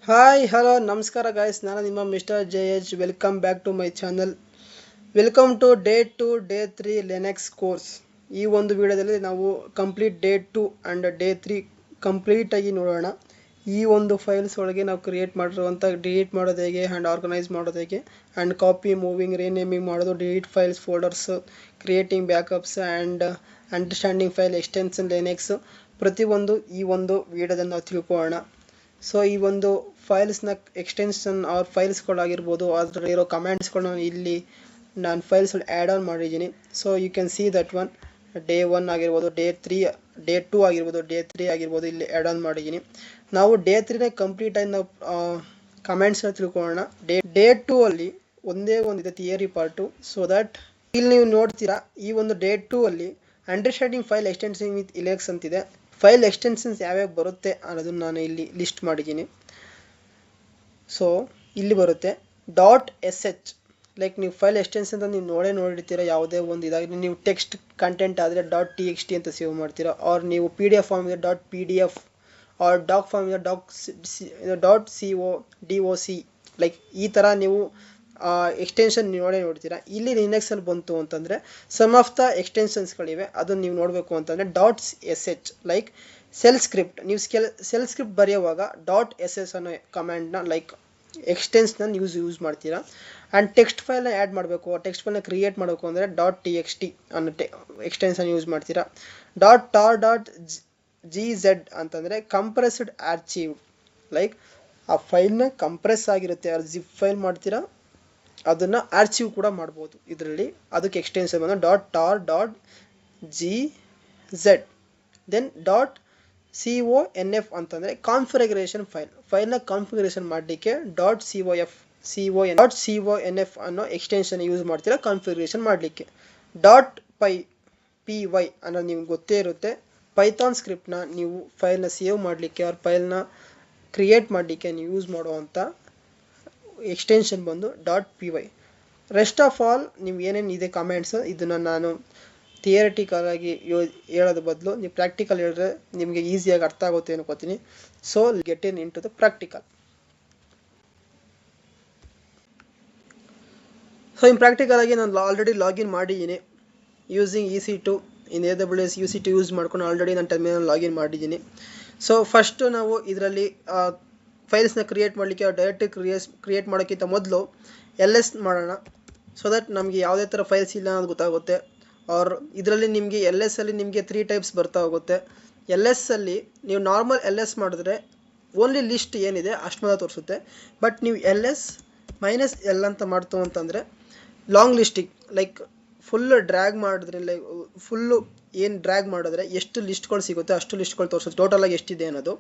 Hi hello ನಮಸ್ಕಾರ guys, ನಾನು ನಿಮ್ಮ mister JH. Welcome back to my channel. Welcome to day 3 Linux course. ಈ ಒಂದು ವಿಡಿಯೋದಲ್ಲಿ ನಾವು ಕಂಪ್ಲೀಟ್ ಡೇ 2 ಆ್ಯಂಡ್ ಡೇ 3 ಕಂಪ್ಲೀಟಾಗಿ ನೋಡೋಣ. ಈ ಒಂದು ಫೈಲ್ಸ್ ಒಳಗೆ ನಾವು ಕ್ರಿಯೇಟ್ ಮಾಡಿರುವಂಥ ಡಿಲೀಟ್ ಮಾಡೋದು ಹೇಗೆ ಆ್ಯಂಡ್ ಆರ್ಗನೈಸ್ ಮಾಡೋದು ಹೇಗೆ ಆ್ಯಂಡ್ ಕಾಪಿ ಮೂವಿಂಗ್ ರೀನೇಮಿಂಗ್ ಮಾಡೋದು, delete files folders, creating backups and understanding file extension Linux, ಪ್ರತಿಯೊಂದು ಈ ಒಂದು ವಿಡಿಯೋದಲ್ಲಿ ನಾವು ತಿಳ್ಕೊಳ್ಳೋಣ. ಸೊ ಈ ಒಂದು ಫೈಲ್ಸ್ನ ಎಕ್ಸ್ಟೆನ್ಷನ್ ಆರ್ ಫೈಲ್ಸ್ಗಳಾಗಿರ್ಬೋದು, ಅದರಲ್ಲಿರೋ ಕಮೆಂಟ್ಸ್ಗಳನ್ನ ಇಲ್ಲಿ ನಾನು ಫೈಲ್ಸ್ ಆ್ಯಡ್ ಆನ್ ಮಾಡಿದ್ದೀನಿ. So you can see that one day 1 ಆಗಿರ್ಬೋದು, ಡೇ 2 ಆಗಿರ್ಬೋದು, ಡೇ 3 ಆಗಿರ್ಬೋದು, ಇಲ್ಲಿ ಆ್ಯಡ್ ಆನ್ ಮಾಡಿದ್ದೀನಿ. ನಾವು ಡೇ 3ನೇ ಕಂಪ್ಲೀಟಾಗಿ ನಾವು ಕಮೆಂಟ್ಸ್ನ ತಿಳ್ಕೊಳ್ಳೋಣ. ಡೇ 2 ಅಲ್ಲಿ ಒಂದೇ ಒಂದಿದೆ ಥಿಯರಿ ಪಾರ್ಟು. ಸೊ ದಟ್ ಇಲ್ಲಿ ನೀವು ನೋಡ್ತೀರಾ, ಈ ಒಂದು ಡೇ 2 ಅಲ್ಲಿ understanding file extension with Linux ಅಂತಿದೆ. ಫೈಲ್ ಎಕ್ಸ್ಟೆನ್ಷನ್ಸ್ ಯಾವ್ಯಾವ ಬರುತ್ತೆ ಅನ್ನೋದನ್ನು ನಾನು ಇಲ್ಲಿ ಲಿಸ್ಟ್ ಮಾಡಿದ್ದೀನಿ. ಸೊ ಇಲ್ಲಿ ಬರುತ್ತೆ .sh, ಲೈಕ್ ನೀವು ಫೈಲ್ ಎಕ್ಸ್ಟೆನ್ಷನ್ ಅಂತ ನೀವು ನೋಡಿರ್ತೀರ. ಯಾವುದೇ ಒಂದು ಇದಾಗಿ ನೀವು ಟೆಕ್ಸ್ಟ್ ಕಂಟೆಂಟ್ ಆದರೆ .txt ಅಂತ ಸೇವ್ ಮಾಡ್ತೀರಾ, ಆರ್ ನೀವು PDF ಫಾರ್ಮ್ ಇದೆ .pdf, ಆರ್ ಡಾಕ್ ಫಾರ್ಮ್ ಇದೆ .doc, ಲೈಕ್ ಈ ಥರ ನೀವು ಎಕ್ಸ್ಟೆನ್ಷನ್ ನೋಡ್ತೀರಾ. ಇಲ್ಲಿ ಲಿನಕ್ಸಲ್ಲಿ ಬಂತು ಅಂತಂದರೆ ಸಮ್ ಆಫ್ ದ ಎಕ್ಸ್ಟೆನ್ಷನ್ಸ್ಗಳಿವೆ, ಅದನ್ನು ನೀವು ನೋಡಬೇಕು ಅಂತಂದರೆ .sh, ಲೈಕ್ ಸೆಲ್ ಸ್ಕ್ರಿಪ್ಟ್. ನೀವು ಸೆಲ್ ಸ್ಕ್ರಿಪ್ಟ್ ಬರೆಯುವಾಗ .sh ಅನ್ನೋ ಕಮ್ಯಾಂಡ್ನ ಲೈಕ್ ಎಕ್ಸ್ಟೆನ್ಸ್ನ ಯೂಸ್ ಮಾಡ್ತೀರಾ. ಆ್ಯಂಡ್ ಟೆಕ್ಸ್ಟ್ ಫೈಲ್ನ ಆ್ಯಡ್ ಮಾಡಬೇಕು, ಟೆಕ್ಸ್ಟ್ ಫೈಲ್ನ ಕ್ರಿಯೇಟ್ ಮಾಡಬೇಕು ಅಂದರೆ .txt ಅನ್ನೋ ಎಕ್ಸ್ಟೆನ್ಷನ್ ಯೂಸ್ ಮಾಡ್ತೀರಾ. .tar.gz ಅಂತಂದರೆ ಕಂಪ್ರೆಸ್ಡ್ ಆರ್ಚಿವ್, ಲೈಕ್ ಆ ಫೈಲ್ನ ಕಂಪ್ರೆಸ್ ಆಗಿರುತ್ತೆ, ಅದು ಜಿಪ್ ಫೈಲ್ ಮಾಡ್ತೀರಾ, ಅದನ್ನು ಆರ್ಚಿವ್ ಕೂಡ ಮಾಡ್ಬೋದು ಇದರಲ್ಲಿ. ಅದಕ್ಕೆ ಎಕ್ಸ್ಟೆನ್ಷನ್ ಬಂದು .tar.gz. ದೆನ್ .conf ಅಂತಂದರೆ ಕಾನ್ಫಿಗರೇಷನ್ ಫೈಲ್ನ ಕಾನ್ಫಿಗರೇಷನ್ ಮಾಡಲಿಕ್ಕೆ .conf ಅನ್ನೋ ಎಕ್ಸ್ಟೆನ್ಷನ್ ಯೂಸ್ ಮಾಡ್ತೀರಾ ಕಾನ್ಫಿಗರೇಷನ್ ಮಾಡಲಿಕ್ಕೆ. .py ಅನ್ನೋದು ನಿಮ್ಗೆ ಗೊತ್ತೇ ಇರುತ್ತೆ, ಪೈಥಾನ್ ಸ್ಕ್ರಿಪ್ಟ್ನ ನೀವು ಫೈಲ್ನ ಸೇವ್ ಮಾಡಲಿಕ್ಕೆ ಅವ್ರ ಫೈಲ್ನ ಕ್ರಿಯೇಟ್ ಮಾಡಲಿಕ್ಕೆ ನೀವು ಯೂಸ್ ಮಾಡುವಂಥ ಎಕ್ಸ್ಟೆನ್ಷನ್ ಬಂದು .py. ರೆಸ್ಟ್ ಆಫ್ ಆಲ್ ನೀವು ಏನೇನು ಇದೆ ಕಮೆಂಟ್ಸ್, ಇದನ್ನು ನಾನು ಥಿಯರಿಟಿಕಲ್ ಆಗಿ ಹೇಳೋದ್ರ ಬದಲು ನೀವು ಪ್ರಾಕ್ಟಿಕಲ್ ಹೇಳಿದ್ರೆ ನಿಮಗೆ ಈಸಿಯಾಗಿ ಅರ್ಥ ಆಗುತ್ತೆ ಅನ್ಕೋತೀನಿ. So get in to the practical. So in practical ಆಗಿ ನಾನು ಆಲ್ರೆಡಿ ಲಾಗಿನ್ ಮಾಡಿದ್ದೀನಿ using EC2 in AWS EC2 use ಮಾಡ್ಕೊಂಡು ಆಲ್ರೆಡಿ ನಾನು ಟರ್ಮಿನಲ್ ಲಾಗಿನ್ ಮಾಡಿದ್ದೀನಿ. ಸೊ ಫಸ್ಟು ನಾವು ಇದರಲ್ಲಿ ಫೈಲ್ಸ್ನ ಕ್ರಿಯೇಟ್ ಮಾಡಲಿಕ್ಕೆ ಡೈರೆಕ್ಟ್ ಕ್ರಿಯೇಟ್ ಮಾಡೋಕ್ಕಿಂತ ಮೊದಲು LS ಮಾಡೋಣ. ಸೊ ದಟ್ ನಮಗೆ ಯಾವುದೇ ಥರ ಫೈಲ್ಸ್ ಇಲ್ಲ ಅನ್ನೋದು ಗೊತ್ತಾಗುತ್ತೆ. ಆರ್ ಇದರಲ್ಲಿ ನಿಮಗೆ LS ಅಲ್ಲಿ ನಿಮಗೆ 3 ಟೈಪ್ಸ್ ಬರ್ತಾ ಹೋಗುತ್ತೆ. LS ಅಲ್ಲಿ ನೀವು ನಾರ್ಮಲ್ LS ಮಾಡಿದ್ರೆ ಓನ್ಲಿ ಲಿಸ್ಟ್ ಏನಿದೆ ಅಷ್ಟು ಮಾತ್ರ ತೋರಿಸುತ್ತೆ. ಬಟ್ ನೀವು LS -L ಅಂತ ಮಾಡ್ತು ಅಂತಂದರೆ ಲಾಂಗ್ ಲಿಸ್ಟಿಗೆ ಲೈಕ್ ಫುಲ್ ಡ್ರ್ಯಾಗ್ ಮಾಡಿದ್ರೆ, ಲೈಕ್ ಫುಲ್ಲು ಏನು ಡ್ರ್ಯಾಗ್ ಮಾಡಿದ್ರೆ ಎಷ್ಟು ಲಿಸ್ಟ್ಗಳು ಸಿಗುತ್ತೆ ಅಷ್ಟು ಲಿಸ್ಟ್ಗಳು ತೋರಿಸುತ್ತೆ ಟೋಟಲಾಗಿ ಎಷ್ಟಿದೆ ಅನ್ನೋದು.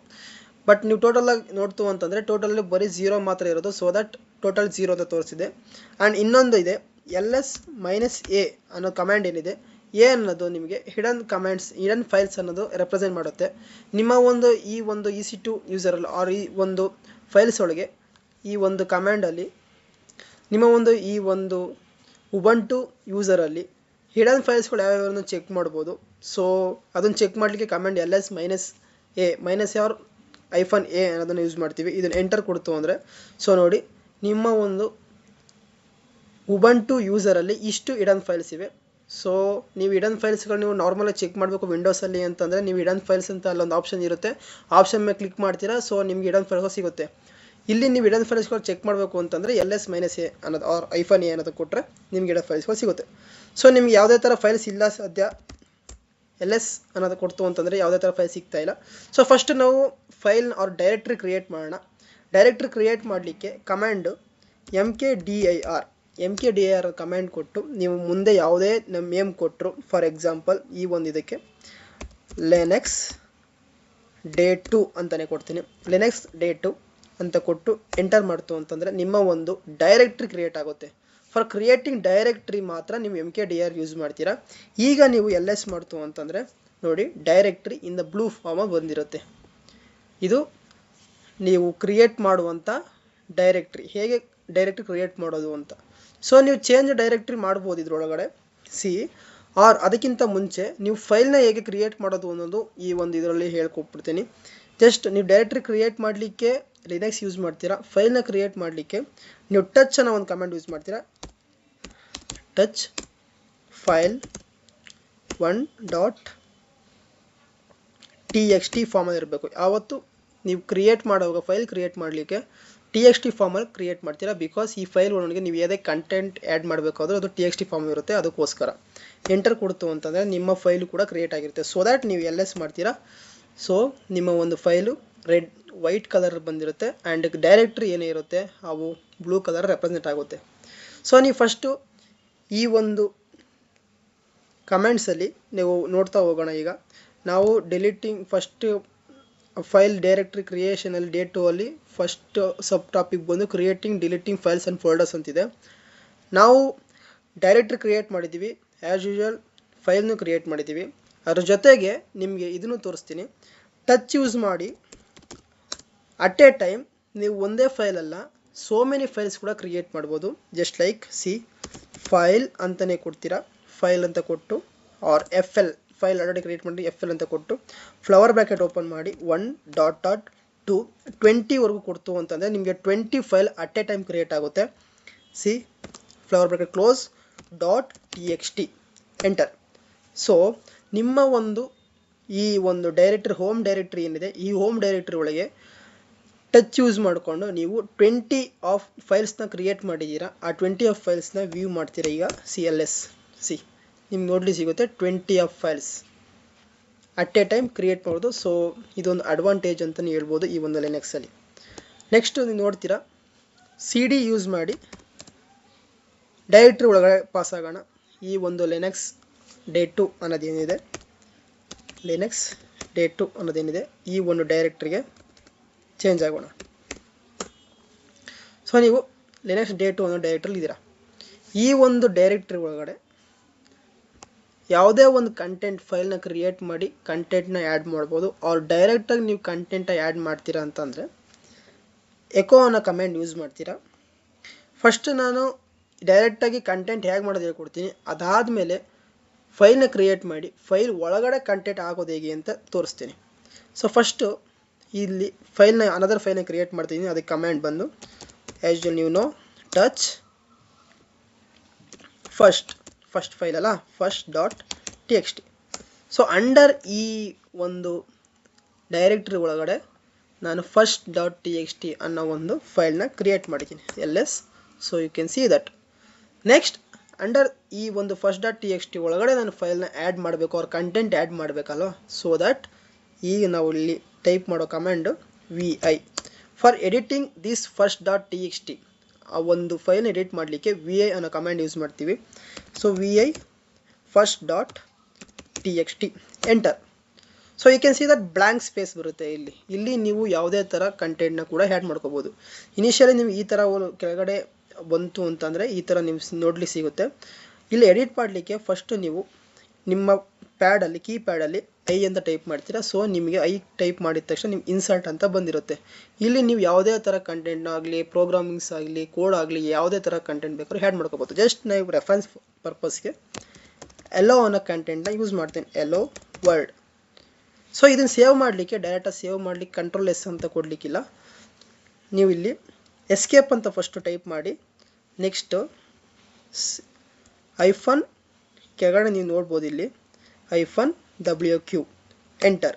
ಬಟ್ ನೀವು ಟೋಟಲಾಗಿ ನೋಡ್ತು ಅಂತಂದರೆ ಟೋಟಲ್ಲಿ ಬರೀ 0 ಮಾತ್ರ ಇರೋದು. ಸೊ ದಟ್ ಟೋಟಲ್ 0 ಅಂತ ತೋರಿಸಿದೆ. ಆ್ಯಂಡ್ ಇನ್ನೊಂದು ಇದೆ LS -A ಅನ್ನೋ ಕಮ್ಯಾಂಡ್ ಏನಿದೆ, A ಅನ್ನೋದು ನಿಮಗೆ ಹಿಡನ್ ಫೈಲ್ಸ್ ಅನ್ನೋದು ರೆಪ್ರೆಸೆಂಟ್ ಮಾಡುತ್ತೆ. ನಿಮ್ಮ ಈ ಒಂದು EC2 ಯೂಸರಲ್ಲಿ ಆರ್ ಈ ಒಂದು ಫೈಲ್ಸ್ ಒಳಗೆ ಈ ಒಂದು ಕಮ್ಯಾಂಡಲ್ಲಿ ನಿಮ್ಮ ಈ ಒಂದು ಉಬಂಟು ಯೂಸರಲ್ಲಿ ಹಿಡನ್ ಫೈಲ್ಸ್ಗಳು ಯಾವ್ಯಾವನ್ನು ಚೆಕ್ ಮಾಡ್ಬೋದು. ಸೊ ಅದನ್ನು ಚೆಕ್ ಮಾಡಲಿಕ್ಕೆ ಕಮ್ಯಾಂಡ್ LS -A -A ಅನ್ನೋದನ್ನು ಯೂಸ್ ಮಾಡ್ತೀವಿ. ಇದನ್ನು ಎಂಟರ್ ಕೊಡ್ತು ಅಂದರೆ ಸೊ ನೋಡಿ ನಿಮ್ಮ ಒಂದು ಉಬಂಟು ಯೂಸರಲ್ಲಿ ಇಷ್ಟು ಹಿಡನ್ ಫೈಲ್ಸ್ ಇವೆ. ಸೊ ನೀವು ಹಿಡನ್ ಫೈಲ್ಸ್ಗಳು ನೀವು ನಾರ್ಮಲಾಗಿ ಚೆಕ್ ಮಾಡಬೇಕು ವಿಂಡೋಸಲ್ಲಿ ಅಂತಂದರೆ ನೀವು ಹಿಡನ್ ಫೈಲ್ಸ್ ಅಂತ ಅಲ್ಲೊಂದು ಆಪ್ಷನ್ ಇರುತ್ತೆ, ಆಪ್ಷನ್ ಮೇಲೆ ಕ್ಲಿಕ್ ಮಾಡ್ತೀರಾ. ಸೊ ನಿಮ್ಗೆ ಹಿಡನ್ ಫೈಲ್ಸ್ ಸಿಗುತ್ತೆ. ಇಲ್ಲಿ ನೀವು ಹಿಡನ್ ಫೈಲ್ಸ್ಗಳು ಚೆಕ್ ಮಾಡಬೇಕು ಅಂತಂದರೆ LS -A ಅನ್ನೋದು ಆರ್ -A ಅನ್ನೋದು ಕೊಟ್ಟರೆ ನಿಮ್ಗೆ ಹಿಡನ್ ಫೈಲ್ಸ್ಗಳು ಸಿಗುತ್ತೆ. ಸೊ ನಿಮ್ಗೆ ಯಾವುದೇ ಥರ ಫೈಲ್ಸ್ ಇಲ್ಲ ಸದ್ಯ LS ಅನ್ನೋದು ಕೊಡ್ತು ಅಂತಂದರೆ ಯಾವುದೇ ಥರ ಫೈಲ್ ಸಿಗ್ತಾ ಇಲ್ಲ. ಸೊ ಫಸ್ಟ್ ನಾವು ಫೈಲ್ ಆರ್ ಡೈರೆಕ್ಟ್ರಿ ಕ್ರಿಯೇಟ್ ಮಾಡೋಣ. ಡೈರೆಕ್ಟ್ರಿ ಕ್ರಿಯೇಟ್ ಮಾಡಲಿಕ್ಕೆ ಕಮ್ಯಾಂಡು mkdir ಕಮ್ಯಾಂಡ್ ಕೊಟ್ಟು ನೀವು ಮುಂದೆ ಯಾವುದೇ ನೇಮ್ ಕೊಟ್ಟರು, ಫಾರ್ ಎಕ್ಸಾಂಪಲ್ ಈ ಒಂದು ಇದಕ್ಕೆ ಲಿನಕ್ಸ್ ಡೇ 2 ಅಂತಲೇ ಕೊಡ್ತೀನಿ. ಲಿನಕ್ಸ್ ಡೇ 2 ಅಂತ ಕೊಟ್ಟು ಎಂಟರ್ ಮಾಡ್ತು ಅಂತಂದರೆ ನಿಮ್ಮ ಒಂದು ಡೈರೆಕ್ಟ್ರಿ ಕ್ರಿಯೇಟ್ ಆಗುತ್ತೆ. ಫಾರ್ ಕ್ರಿಯೇಟಿಂಗ್ ಡೈರೆಕ್ಟ್ರಿ ಮಾತ್ರ ನೀವು mkdir ಯೂಸ್ ಮಾಡ್ತೀರಾ. ಈಗ ನೀವು LS ಮಾಡ್ತು ಅಂತಂದರೆ ನೋಡಿ ಡೈರೆಕ್ಟ್ರಿ ಇನ್ ದ ಬ್ಲೂ ಫಾರ್ಮಾಗಿ ಬಂದಿರುತ್ತೆ. ಇದು ನೀವು ಕ್ರಿಯೇಟ್ ಮಾಡುವಂಥ ಡೈರೆಕ್ಟ್ರಿ, ಹೇಗೆ ಡೈರೆಕ್ಟ್ರಿ ಕ್ರಿಯೇಟ್ ಮಾಡೋದು ಅಂತ. ಸೊ ನೀವು ಚೇಂಜ್ ಡೈರೆಕ್ಟ್ರಿ ಮಾಡ್ಬೋದು ಇದರೊಳಗಡೆ ಆರ್ ಅದಕ್ಕಿಂತ ಮುಂಚೆ ನೀವು ಫೈಲ್ನ ಹೇಗೆ ಕ್ರಿಯೇಟ್ ಮಾಡೋದು ಅನ್ನೋದು ಈ ಒಂದು ಇದರಲ್ಲಿ ಹೇಳ್ಕೊಟ್ಬಿಡ್ತೀನಿ. ಜಸ್ಟ್ ನೀವು ಡೈರೆಕ್ಟ್ರಿ ಕ್ರಿಯೇಟ್ ಮಾಡಲಿಕ್ಕೆ ಲಿನಕ್ಸ್ ಯೂಸ್ ಮಾಡ್ತೀರಾ, ಫೈಲ್ನ ಕ್ರಿಯೇಟ್ ಮಾಡಲಿಕ್ಕೆ ನೀವು ಟಚ್ ಅನ್ನೋ ಒಂದು ಕಮಾಂಡ್ ಯೂಸ್ ಮಾಡ್ತೀರಾ. ಟಚ್ ಫೈಲ್ 1.txt ಫಾರ್ಮಲ್ಲಿ ಇರಬೇಕು. ಯಾವತ್ತು ನೀವು ಕ್ರಿಯೇಟ್ ಮಾಡುವಾಗ ಫೈಲ್ ಕ್ರಿಯೇಟ್ ಮಾಡಲಿಕ್ಕೆ TXT ಫಾರ್ಮಲ್ಲಿ ಕ್ರಿಯೇಟ್ ಮಾಡ್ತೀರಾ. ಬಿಕಾಸ್ ಈ ಫೈಲ್ ಒಳಗೆ ನೀವು ಯಾವುದೇ ಕಂಟೆಂಟ್ ಆ್ಯಡ್ ಮಾಡಬೇಕಾದ್ರೂ ಅದು TXT ಫಾರ್ಮ್ ಇರುತ್ತೆ. ಅದಕ್ಕೋಸ್ಕರ ಎಂಟರ್ ಕೊಡ್ತು ಅಂತಂದರೆ ನಿಮ್ಮ ಫೈಲು ಕೂಡ ಕ್ರಿಯೇಟ್ ಆಗಿರುತ್ತೆ. ಸೊ ದ್ಯಾಟ್ ನೀವು LS ಮಾಡ್ತೀರಾ. ಸೊ ನಿಮ್ಮ ಒಂದು ಫೈಲು ವೈಟ್ ಕಲರ್ ಬಂದಿರುತ್ತೆ ಆ್ಯಂಡ್ ಡೈರೆಕ್ಟ್ರಿ ಏನೇ ಇರುತ್ತೆ ಅವು ಬ್ಲೂ ಕಲರ್ ರೆಪ್ರೆಸೆಂಟ್ ಆಗುತ್ತೆ. ಸೊ ನೀವು ಫಸ್ಟು ಈ ಒಂದು ಕಮೆಂಟ್ಸಲ್ಲಿ ನೀವು ನೋಡ್ತಾ ಹೋಗೋಣ. ಈಗ ನಾವು ಡಿಲೀಟಿಂಗ್ ಫಸ್ಟ್ ಫೈಲ್ ಡೈರೆಕ್ಟ್ರಿ ಕ್ರಿಯೇಷನಲ್ಲಿ ಡೇ 2 ಅಲ್ಲಿ ಫಸ್ಟ್ ಸಬ್ ಟಾಪಿಕ್ ಬಂದು creating deleting files and folders ಅಂತಿದೆ. ನಾವು ಡೈರೆಕ್ಟ್ರಿ ಕ್ರಿಯೇಟ್ ಮಾಡಿದ್ದೀವಿ, ಆ್ಯಸ್ ಯೂಶುವಲ್ ಫೈಲ್ನು ಕ್ರಿಯೇಟ್ ಮಾಡಿದ್ದೀವಿ. ಅದ್ರ ಜೊತೆಗೆ ನಿಮಗೆ ಇದನ್ನು ತೋರಿಸ್ತೀನಿ. ಟಚ್ ಯೂಸ್ ಮಾಡಿ ಅಟ್ ಎ ಟೈಮ್ ನೀವು ಒಂದೇ ಫೈಲಲ್ಲ ಸೋ ಮೆನಿ ಫೈಲ್ಸ್ ಕೂಡ ಕ್ರಿಯೇಟ್ ಮಾಡ್ಬೋದು. ಜಸ್ಟ್ ಲೈಕ್ ಫೈಲ್ ಅಂತಲೇ ಕೊಡ್ತೀರಾ, ಫೈಲ್ ಅಂತ ಕೊಟ್ಟು or FL file already create ಮಾಡಿ FL ಅಂತ ಕೊಟ್ಟು ಫ್ಲವರ್ ಬ್ರ್ಯಾಕೆಟ್ ಓಪನ್ ಮಾಡಿ 1.2 20ವರೆಗೂ ಕೊಡ್ತು ಅಂತಂದರೆ ನಿಮಗೆ 20 file at a time create ಆಗುತ್ತೆ. Flower bracket close .txt enter. So ನಿಮ್ಮ ಈ ಒಂದು ಡೈರೆಕ್ಟ್ರಿ ಹೋಮ್ ಡೈರೆಕ್ಟ್ರಿ ಏನಿದೆ ಈ ಹೋಮ್ ಡೈರೆಕ್ಟ್ರಿ ಒಳಗೆ ಟಚ್ ಯೂಸ್ ಮಾಡಿಕೊಂಡು ನೀವು 20 ಆಫ್ ಫೈಲ್ಸ್ನ ಕ್ರಿಯೇಟ್ ಮಾಡಿದ್ದೀರಾ. ಆ 20 ಆಫ್ ಫೈಲ್ಸ್ನ ವ್ಯೂ ಮಾಡ್ತೀರಾ. ಈಗ LS ನಿಮ್ಗೆ ನೋಡಲಿ ಸಿಗುತ್ತೆ 20 of files at a time create ಮಾಡೋದು. ಸೊ ಇದೊಂದು ಅಡ್ವಾಂಟೇಜ್ ಅಂತಲೇ ಹೇಳ್ಬೋದು ಈ ಒಂದು ಲಿನಕ್ಸಲ್ಲಿ. ನೆಕ್ಸ್ಟ್ ನೀವು ನೋಡ್ತೀರಾ CD ಯೂಸ್ ಮಾಡಿ ಡೈರೆಕ್ಟ್ರಿ ಒಳಗಡೆ ಪಾಸ್ ಆಗೋಣ. ಈ ಒಂದು ಲಿನಕ್ಸ್ ಡೇ 2 ಅನ್ನೋದೇನಿದೆ ಈ ಒಂದು ಡೈರೆಕ್ಟ್ರಿಗೆ ಚೇಂಜ್ ಆಗೋಣ. ಸೊ ನೀವು ಲಿನಕ್ಸ್ ಡೇ 2 ಅನ್ನೋ ಡೈರೆಕ್ಟ್ರಲ್ಲಿ ಇದ್ದೀರಾ. ಈ ಒಂದು ಡೈರೆಕ್ಟ್ರಿ ಒಳಗಡೆ ಯಾವುದೇ ಒಂದು ಕಂಟೆಂಟ್ ಫೈಲ್ನ ಕ್ರಿಯೇಟ್ ಮಾಡಿ ಕಂಟೆಂಟ್ನ ಆ್ಯಡ್ ಮಾಡ್ಬೋದು. ಅವ್ರು ಡೈರೆಕ್ಟಾಗಿ ನೀವು ಕಂಟೆಂಟ ಆ್ಯಡ್ ಮಾಡ್ತೀರಾ ಅಂತಂದರೆ ಎಕೋ ಅನ್ನೋ ಕಮೆಂಟ್ ಯೂಸ್ ಮಾಡ್ತೀರಾ. ಫಸ್ಟ್ ನಾನು ಡೈರೆಕ್ಟಾಗಿ ಕಂಟೆಂಟ್ ಹೇಗೆ ಮಾಡೋದು ಹೇಳ್ಕೊಡ್ತೀನಿ. ಅದಾದಮೇಲೆ ಫೈಲ್ನ ಕ್ರಿಯೇಟ್ ಮಾಡಿ ಫೈಲ್ ಒಳಗಡೆ ಕಂಟೆಂಟ್ ಆಗೋದು ಹೇಗೆ ಅಂತ ತೋರಿಸ್ತೀನಿ. ಸೊ ಫಸ್ಟು ಇಲ್ಲಿ ಅನದರ್ ಫೈಲ್ನ ಕ್ರಿಯೇಟ್ ಮಾಡ್ತೀನಿ. ಅದಕ್ಕೆ ಕಮೆಂಟ್ ಬಂದು ಆ್ಯಸ್ ಯೂಶುವಲ್ ನೀವು ನೋ ಟಚ್ ಫಸ್ಟ್ ಫೈಲ್ ಅಲ್ಲ first.txt. ಸೊ ಅಂಡರ್ ಈ ಒಂದು ಡೈರೆಕ್ಟ್ರಿ ಒಳಗಡೆ ನಾನು first.txt ಅನ್ನೋ ಒಂದು ಫೈಲ್ನ ಕ್ರಿಯೇಟ್ ಮಾಡಿದ್ದೀನಿ LS. So you can see that. Next under ಈ ಒಂದು first.txt ಒಳಗಡೆ ನಾನು ಫೈಲ್ನ ಆ್ಯಡ್ ಮಾಡಬೇಕು, ಅವ್ರ ಕಂಟೆಂಟ್ ಆ್ಯಡ್ ಮಾಡಬೇಕಲ್ವ. ಸೊ ದಟ್ ಈಗ ನಾವು ಇಲ್ಲಿ ಟೈಪ್ ಮಾಡೋ command VI for editing this first.txt. ಆ ಒಂದು ಫೈಲ್ನ ಎಡಿಟ್ ಮಾಡಲಿಕ್ಕೆ VI ಅನ್ನೋ ಕಮಾಂಡ್ ಯೂಸ್ ಮಾಡ್ತೀವಿ. So VI first.txt enter. So you can see that blank space ಬರುತ್ತೆ. ಇಲ್ಲಿ ನೀವು ಯಾವುದೇ ಥರ ಕಂಟೆಂಟ್ನ ಕೂಡ ಆ್ಯಡ್ ಮಾಡ್ಕೋಬೋದು. ಇನಿಷಿಯಲಿ ನೀವು ಈ ಥರ ಕೆಳಗಡೆ ಬಂತು ಅಂತಂದರೆ ಈ ಥರ ನಿಮ್ಗೆ ನೋಡಲಿಕ್ಕೆ ಸಿಗುತ್ತೆ. ಇಲ್ಲಿ ಎಡಿಟ್ ಮಾಡಲಿಕ್ಕೆ ಫಸ್ಟು ನೀವು ನಿಮ್ಮ ಪ್ಯಾಡಲ್ಲಿ ಕೀಪ್ಯಾಡಲ್ಲಿ ಐ ಅಂತ ಟೈಪ್ ಮಾಡ್ತೀರಾ. ಸೊ ನಿಮಗೆ ಐ ಟೈಪ್ ಮಾಡಿದ ತಕ್ಷಣ ನಿಮ್ಗೆ ಇನ್ಸರ್ಟ್ ಅಂತ ಬಂದಿರುತ್ತೆ. ಇಲ್ಲಿ ನೀವು ಯಾವುದೇ ಥರ ಕಂಟೆಂಟ್ ಆಗಲಿ ಪ್ರೋಗ್ರಾಮಿಂಗ್ಸ್ ಆಗಲಿ ಕೋಡ್ ಆಗಲಿ ಯಾವುದೇ ಥರ ಕಂಟೆಂಟ್ ಬೇಕಾದ್ರೂ ಆ್ಯಡ್ ಮಾಡ್ಕೋಬೋದು. ಜಸ್ಟ್ ನೀವು ರೆಫರೆನ್ಸ್ ಪರ್ಪಸ್ಗೆ ಎಲ್ಲೋ ಅನ್ನೋ ಕಂಟೆಂಟ್ನ ಯೂಸ್ ಮಾಡ್ತೇನೆ, ಎಲ್ಲೋ ವರ್ಡ್. ಸೊ ಇದನ್ನು ಸೇವ್ ಮಾಡಲಿಕ್ಕೆ ಡೈರೆಕ್ಟಾಗಿ ಸೇವ್ ಮಾಡಲಿಕ್ಕೆ Ctrl+S ಅಂತ ಕೊಡಲಿಕ್ಕಿಲ್ಲ. ನೀವು ಇಲ್ಲಿ ಎಸ್ಕೇಪ್ ಅಂತ ಫಸ್ಟು ಟೈಪ್ ಮಾಡಿ ನೆಕ್ಸ್ಟು ಐಫನ್ ಕೆಳಗಡೆ ನೀವು ನೋಡ್ಬೋದು ಇಲ್ಲಿ -WQ ಎಂಟರ್.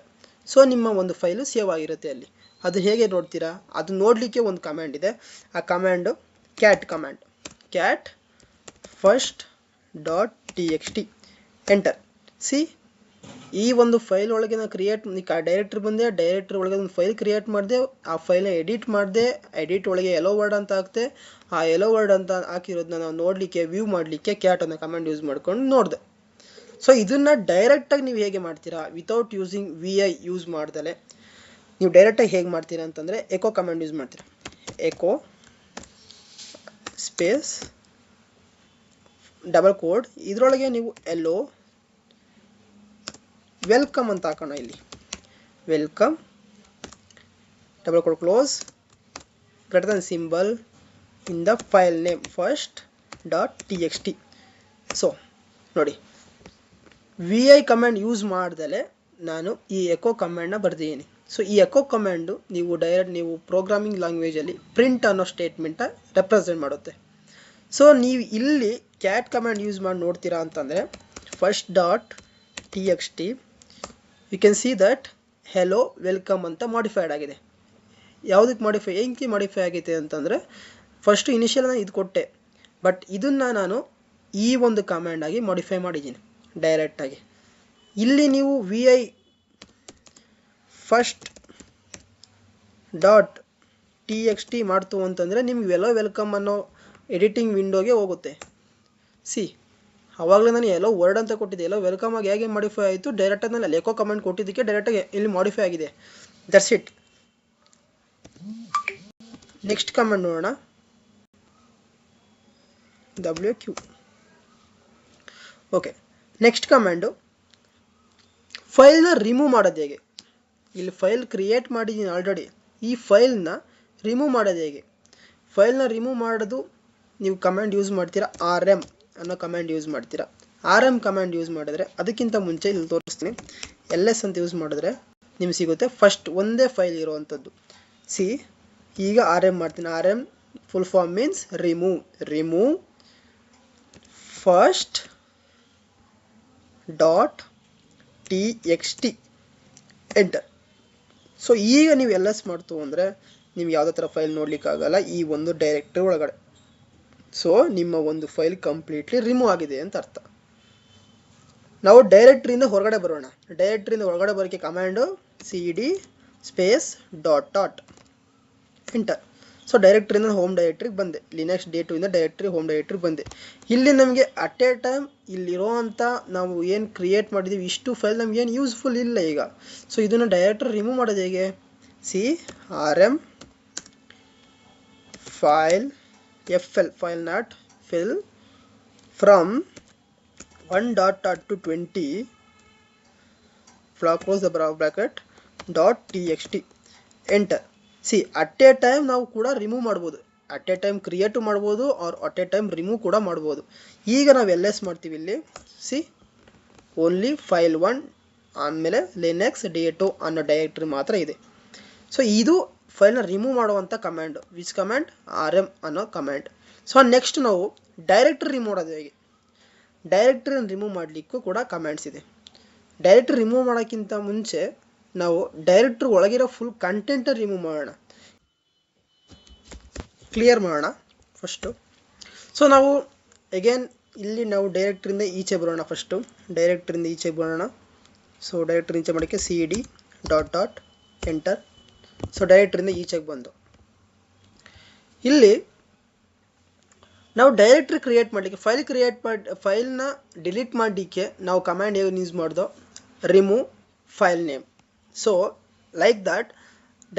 ಸೊ ನಿಮ್ಮ ಒಂದು ಫೈಲು ಸೇವ್ ಆಗಿರುತ್ತೆ ಅಲ್ಲಿ. ಅದು ಹೇಗೆ ನೋಡ್ತೀರಾ, ಅದು ನೋಡಲಿಕ್ಕೆ ಒಂದು ಕಮ್ಯಾಂಡ್ ಇದೆ. ಆ command cat command, cat first.txt enter. ಈ ಒಂದು ಫೈಲ್ ಒಳಗೆ ನಾನು ಡೈರೆಕ್ಟ್ರಿ ಬಂದೆ, ಡೈರೆಕ್ಟ್ರಿ ಒಳಗೆ ಒಂದು ಫೈಲ್ ಕ್ರಿಯೇಟ್ ಮಾಡಿದೆ, ಆ ಫೈಲ್ನ ಎಡಿಟ್ ಮಾಡಿದೆ, ಎಡಿಟ್ ಒಳಗೆ ಎಲ್ಲೋ ವರ್ಡ್ ಅಂತ ಹಾಕ್ತೆ. ಆ ಎಲ್ಲೋ ವರ್ಡ್ ಅಂತ ಹಾಕಿರೋದನ್ನ ನಾವು ನೋಡಲಿಕ್ಕೆ ವ್ಯೂ ಮಾಡಲಿಕ್ಕೆ ಕ್ಯಾಟ್ ಅನ್ನೋ ಕಮಾಂಡ್ ಯೂಸ್ ಮಾಡ್ಕೊಂಡು ನೋಡಿದೆ. ಸೊ ಇದನ್ನು ಡೈರೆಕ್ಟಾಗಿ ನೀವು ಹೇಗೆ ಮಾಡ್ತೀರಾ ವಿತೌಟ್ ಯೂಸಿಂಗ್ VI ಯೂಸ್ ಮಾಡ್ದಲೆ ನೀವು ಡೈರೆಕ್ಟಾಗಿ ಹೇಗೆ ಮಾಡ್ತೀರಾ ಅಂತಂದರೆ ಎಕೋ ಕಮಾಂಡ್ ಯೂಸ್ ಮಾಡ್ತೀರಾ. ಎಕೋ ಸ್ಪೇಸ್ ಡಬಲ್ ಕೋಡ್ ಇದರೊಳಗೆ ನೀವು ಎಲ್ಲೋ ವೆಲ್ಕಮ್ ಅಂತ ಹಾಕೋಣ. ಇಲ್ಲಿ welcome double code close greater than symbol in the file name first.txt. So ನೋಡಿ VI ಕಮಾಂಡ್ ಯೂಸ್ ಮಾಡ್ದಲೆ ನಾನು ಈ ಎಕೋ ಕಮಾಂಡ್ನ ಬರ್ದಿದ್ದೀನಿ. ಸೊ ಈ ಎಕೋ ಕಮ್ಯಾಂಡು ನೀವು ಪ್ರೋಗ್ರಾಮಿಂಗ್ ಲ್ಯಾಂಗ್ವೇಜಲ್ಲಿ ಪ್ರಿಂಟ್ ಅನ್ನೋ ಸ್ಟೇಟ್ಮೆಂಟ ರೆಪ್ರೆಸೆಂಟ್ ಮಾಡುತ್ತೆ. ಸೊ ನೀವು ಇಲ್ಲಿ ಕ್ಯಾಟ್ ಕಮ್ಯಾಂಡ್ ಯೂಸ್ ಮಾಡಿ ನೋಡ್ತೀರಾ ಅಂತಂದರೆ first dot TXT you can see that hello welcome ಅಂತ ಮಾಡಿಫೈಡ್ ಆಗಿದೆ. ಯಾವುದಕ್ಕೆ ಏನಕ್ಕೆ ಮಾಡಿಫೈ ಆಗೈತೆ ಅಂತಂದರೆ ಫಸ್ಟು ಇನಿಷಿಯಲ್ ನಾನು ಇದು ಕೊಟ್ಟೆ, ಬಟ್ ಇದನ್ನು ನಾನು ಈ ಒಂದು ಕಮ್ಯಾಂಡ್ ಆಗಿ ಮಾಡಿಫೈ ಮಾಡಿದ್ದೀನಿ ಡೈರೆಕ್ಟಾಗಿ. ಇಲ್ಲಿ ನೀವು VI ಫಸ್ಟ್ ಡಾಟ್ TXT ಮಾಡ್ತು ಅಂತಂದರೆ ನಿಮ್ಗೆ ಎಲ್ಲೋ ವೆಲ್ಕಮ್ ಅನ್ನೋ ಎಡಿಟಿಂಗ್ ವಿಂಡೋಗೆ ಹೋಗುತ್ತೆ. ಸಿ ಆವಾಗಲೇ ನಾನು ಎಲ್ಲೋ ವರ್ಡ್ ಅಂತ ಕೊಟ್ಟಿದ್ದೆ, ಎಲ್ಲೋ ವೆಲ್ಕಮ್ ಆಗಿ ಹೇಗೆ ಮಾಡಿಫೈ ಆಯಿತು, ಡೈರೆಕ್ಟಾಗಿ ನಾನು ಎಕೋ ಕಮೆಂಟ್ ಕೊಟ್ಟಿದ್ದಕ್ಕೆ ಡೈರೆಕ್ಟಾಗಿ ಇಲ್ಲಿ ಮಾಡಿಫೈ ಆಗಿದೆ. That's it. ನೆಕ್ಸ್ಟ್ ಕಮೆಂಟ್ ನೋಡೋಣ, WQ. ಓಕೆ, ನೆಕ್ಸ್ಟ್ ಕಮೆಂಡು ಫೈಲ್ನ ರಿಮೂವ್ ಮಾಡೋದು ಹೇಗೆ. ಇಲ್ಲಿ ಫೈಲ್ ಕ್ರಿಯೇಟ್ ಮಾಡಿದ್ದೀನಿ ಆಲ್ರೆಡಿ, ಈ ಫೈಲ್ನ ರಿಮೂವ್ ಮಾಡೋದು ಹೇಗೆ. ಫೈಲ್ನ ರಿಮೂವ್ ಮಾಡೋದು ನೀವು ಕಮೆಂಡ್ ಯೂಸ್ ಮಾಡ್ತೀರಾ, RM ಅನ್ನೋ ಕಮೆಂಡ್ ಯೂಸ್ ಮಾಡ್ತೀರಾ. RM ಕಮೆಂಡ್ ಯೂಸ್ ಮಾಡಿದ್ರೆ ಅದಕ್ಕಿಂತ ಮುಂಚೆ ಇಲ್ಲಿ ತೋರಿಸ್ತೀನಿ, LS ಅಂತ ಯೂಸ್ ಮಾಡಿದ್ರೆ ನಿಮ್ಗೆ ಸಿಗುತ್ತೆ ಫಸ್ಟ್ ಒಂದೇ ಫೈಲ್ ಇರುವಂಥದ್ದು. ಸಿ ಈಗ RM ಮಾಡ್ತೀನಿ. RM full form means remove first dot TXT enter. So ಈಗ ನೀವು LS ಮಾಡ್ತು ಅಂದರೆ ನೀವು ಯಾವುದೇ ಥರ ಫೈಲ್ ನೋಡ್ಲಿಕ್ಕಾಗಲ್ಲ ಈ ಒಂದು ಡೈರೆಕ್ಟರಿ ಒಳಗಡೆ. ಸೊ ನಿಮ್ಮ ಒಂದು ಫೈಲ್ ಕಂಪ್ಲೀಟ್ಲಿ ರಿಮೂವ್ ಆಗಿದೆ ಅಂತ ಅರ್ಥ. ನಾವು ಡೈರೆಕ್ಟ್ರಿಯಿಂದ ಹೊರಗಡೆ ಬರೋಣ. ಡೈರೆಕ್ಟ್ರಿಯಿಂದ ಹೊರಗಡೆ ಬರೋಕ್ಕೆ command CD space dot enter. So ಡೈರೆಕ್ಟ್ರಿಯಿಂದ ಹೋಮ್ ಡೈರೆಕ್ಟ್ರಿಗೆ ಬಂದೆ, ಲಿನಕ್ಸ್ ಡೇ2 ಇಂದ ಡೈರೆಕ್ಟ್ರಿ ಹೋಮ್ ಡೈರೆಕ್ಟ್ರಿಗೆ ಬಂದೆ. ಇಲ್ಲಿ ನಮಗೆ ಅಟ್ ಎ ಟೈಮ್ ಇಲ್ಲಿರೋವಂಥ ನಾವು ಏನು ಕ್ರಿಯೇಟ್ ಮಾಡಿದ್ದೀವಿ ಇಷ್ಟು ಫೈಲ್ ನಮಗೇನು ಯೂಸ್ಫುಲ್ ಇಲ್ಲ ಈಗ. ಸೊ ಇದನ್ನು ಡೈರೆಕ್ಟ್ರಿ ರಿಮೂವ್ ಮಾಡೋದು ಹೇಗೆ. C RM file not fill from 1 to 20 close the bracket .txt enter. See at a time ನಾವು ಕೂಡ ರಿಮೂವ್ ಮಾಡ್ಬೋದು, ಅಟ್ ಎ ಟೈಮ್ ಕ್ರಿಯೇಟ್ ಮಾಡ್ಬೋದು or at a time remove ಕೂಡ ಮಾಡ್ಬೋದು. ಈಗ ನಾವು LS ಮಾಡ್ತೀವಿ ಇಲ್ಲಿ. ಸಿ ಓನ್ಲಿ file1 ಆದಮೇಲೆ ಲಿನಕ್ಸ್ ಡೇ2 ಅನ್ನೋ ಡೈರೆಕ್ಟ್ರಿ ಮಾತ್ರ ಇದೆ. ಸೊ ಇದು ಫೈಲ್ನ ರಿಮೂವ್ ಮಾಡುವಂಥ ಕಮ್ಯಾಂಡು. Which command? RM ಅನ್ನೋ ಕಮ್ಯಾಂಡ್. ಸೊ ನೆಕ್ಸ್ಟ್ ನಾವು ಡೈರೆಕ್ಟ್ರಿ ರಿಮೂವ್ ಮಾಡೋದು ಹೇಗೆ. ಡೈರೆಕ್ಟ್ರಿನ ರಿಮೂವ್ ಮಾಡಲಿಕ್ಕೂ ಕೂಡ ಕಮ್ಯಾಂಡ್ಸ್ ಇದೆ. ಡೈರೆಕ್ಟ್ರಿ ರಿಮೂವ್ ಮಾಡೋಕ್ಕಿಂತ ಮುಂಚೆ ನಾವು ಡೈರೆಕ್ಟ್ರಿ ಒಳಗಿರೋ ಫುಲ್ ಕಂಟೆಂಟ್ ರಿಮೂವ್ ಮಾಡೋಣ, ಕ್ಲಿಯರ್ ಮಾಡೋಣ ಫಸ್ಟು. ಸೊ ನಾವು ಅಗೇನ್ ಇಲ್ಲಿ ನಾವು ಡೈರೆಕ್ಟ್ರಿಯಿಂದ ಈಚೆ ಬರೋಣ. ಫಸ್ಟು ಡೈರೆಕ್ಟ್ರಿಯಿಂದ ಈಚೆ ಬರೋಣ. ಸೊ ಡೈರೆಕ್ಟ್ರಿ ಈಚೆ ಮಾಡೋಕ್ಕೆ CD ಡಾಟ್ ಎಂಟರ್. ಸೊ ಡೈರೆಕ್ಟ್ರಿಯಿಂದ ಈಚೆಗೆ ಬಂದು ಇಲ್ಲಿ ನಾವು ಡೈರೆಕ್ಟ್ರಿ ಕ್ರಿಯೇಟ್ ಮಾಡಲಿಕ್ಕೆ ಫೈಲ್ನ ಡಿಲೀಟ್ ಮಾಡಲಿಕ್ಕೆ ನಾವು ಕಮ್ಯಾಂಡ್ ಏನು ಯೂಸ್ ಮಾಡ್ದೋ, remove file name. So like that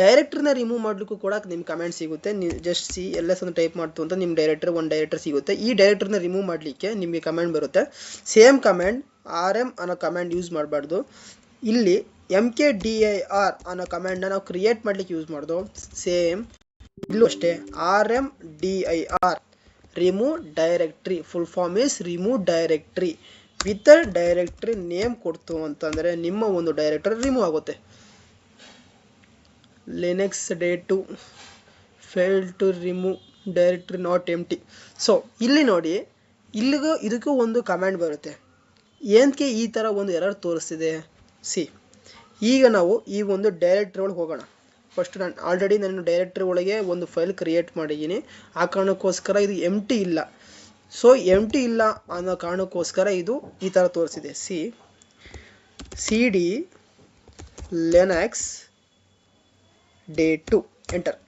ಡೈರೆಕ್ಟ್ರಿನ ರಿಮೂವ್ ಮಾಡಲಿಕ್ಕೂ ಕೂಡ ನಿಮ್ಮ ಕಮೆಂಟ್ ಸಿಗುತ್ತೆ. ನೀವು ಜಸ್ಟ್ ಸಿ LS ಅಂತ ಟೈಪ್ ಮಾಡ್ತು ಅಂತ ನಿಮ್ಮ ಒಂದು ಡೈರೆಕ್ಟ್ರಿ ಸಿಗುತ್ತೆ. ಈ ಡೈರೆಕ್ಟ್ರಿನ ರಿಮೂವ್ ಮಾಡಲಿಕ್ಕೆ ನಿಮಗೆ ಕಮೆಂಟ್ ಬರುತ್ತೆ. ಸೇಮ್ ಕಮೆಂಡ್ RM ಅನ್ನೋ ಕಮೆಂಡ್ ಯೂಸ್ ಮಾಡಬಾರ್ದು. ಇಲ್ಲಿ mkdir ಅನ್ನೋ ಕಮೆಂಡ್ನ ನಾವು ಕ್ರಿಯೇಟ್ ಮಾಡಲಿಕ್ಕೆ ಯೂಸ್ ಮಾಡ್ದು. ಸೇಮ್ ಇಲ್ಲೂ ಅಷ್ಟೇ RMDIR remove directory, full form is remove directory with directory name ಕೊಡ್ತು ಅಂತಂದರೆ ನಿಮ್ಮ ಒಂದು ಡೈರೆಕ್ಟರಿ ರಿಮೂವ್ ಆಗುತ್ತೆ. Linux day two fail to remove directory not empty. So ಇಲ್ಲಿ ನೋಡಿ, ಇದಕ್ಕೂ ಒಂದು ಕಮೆಂಟ್ ಬರುತ್ತೆ. ಏನಕ್ಕೆ ಈ ಥರ ಒಂದು ಎರರ್ ತೋರಿಸ್ತಿದೆ. ಸಿ ಈಗ ನಾವು ಈ ಒಂದು ಡೈರೆಕ್ಟ್ರಿ ಒಳಗೆ ಹೋಗೋಣ. ಫಸ್ಟ್ ನಾನು ಡೈರೆಕ್ಟ್ರಿ ಒಳಗೆ ಒಂದು ಫೈಲ್ ಕ್ರಿಯೇಟ್ ಮಾಡಿದ್ದೀನಿ. ಆ ಕಾರಣಕ್ಕೋಸ್ಕರ ಇದು ಎಂಟಿ ಇಲ್ಲ. ಸೊ ಎಂಟಿ ಇಲ್ಲ ಅನ್ನೋ ಕಾರಣಕ್ಕೋಸ್ಕರ ಇದು ಈ ಥರ ತೋರಿಸಿದೆ. CD Linux day two enter.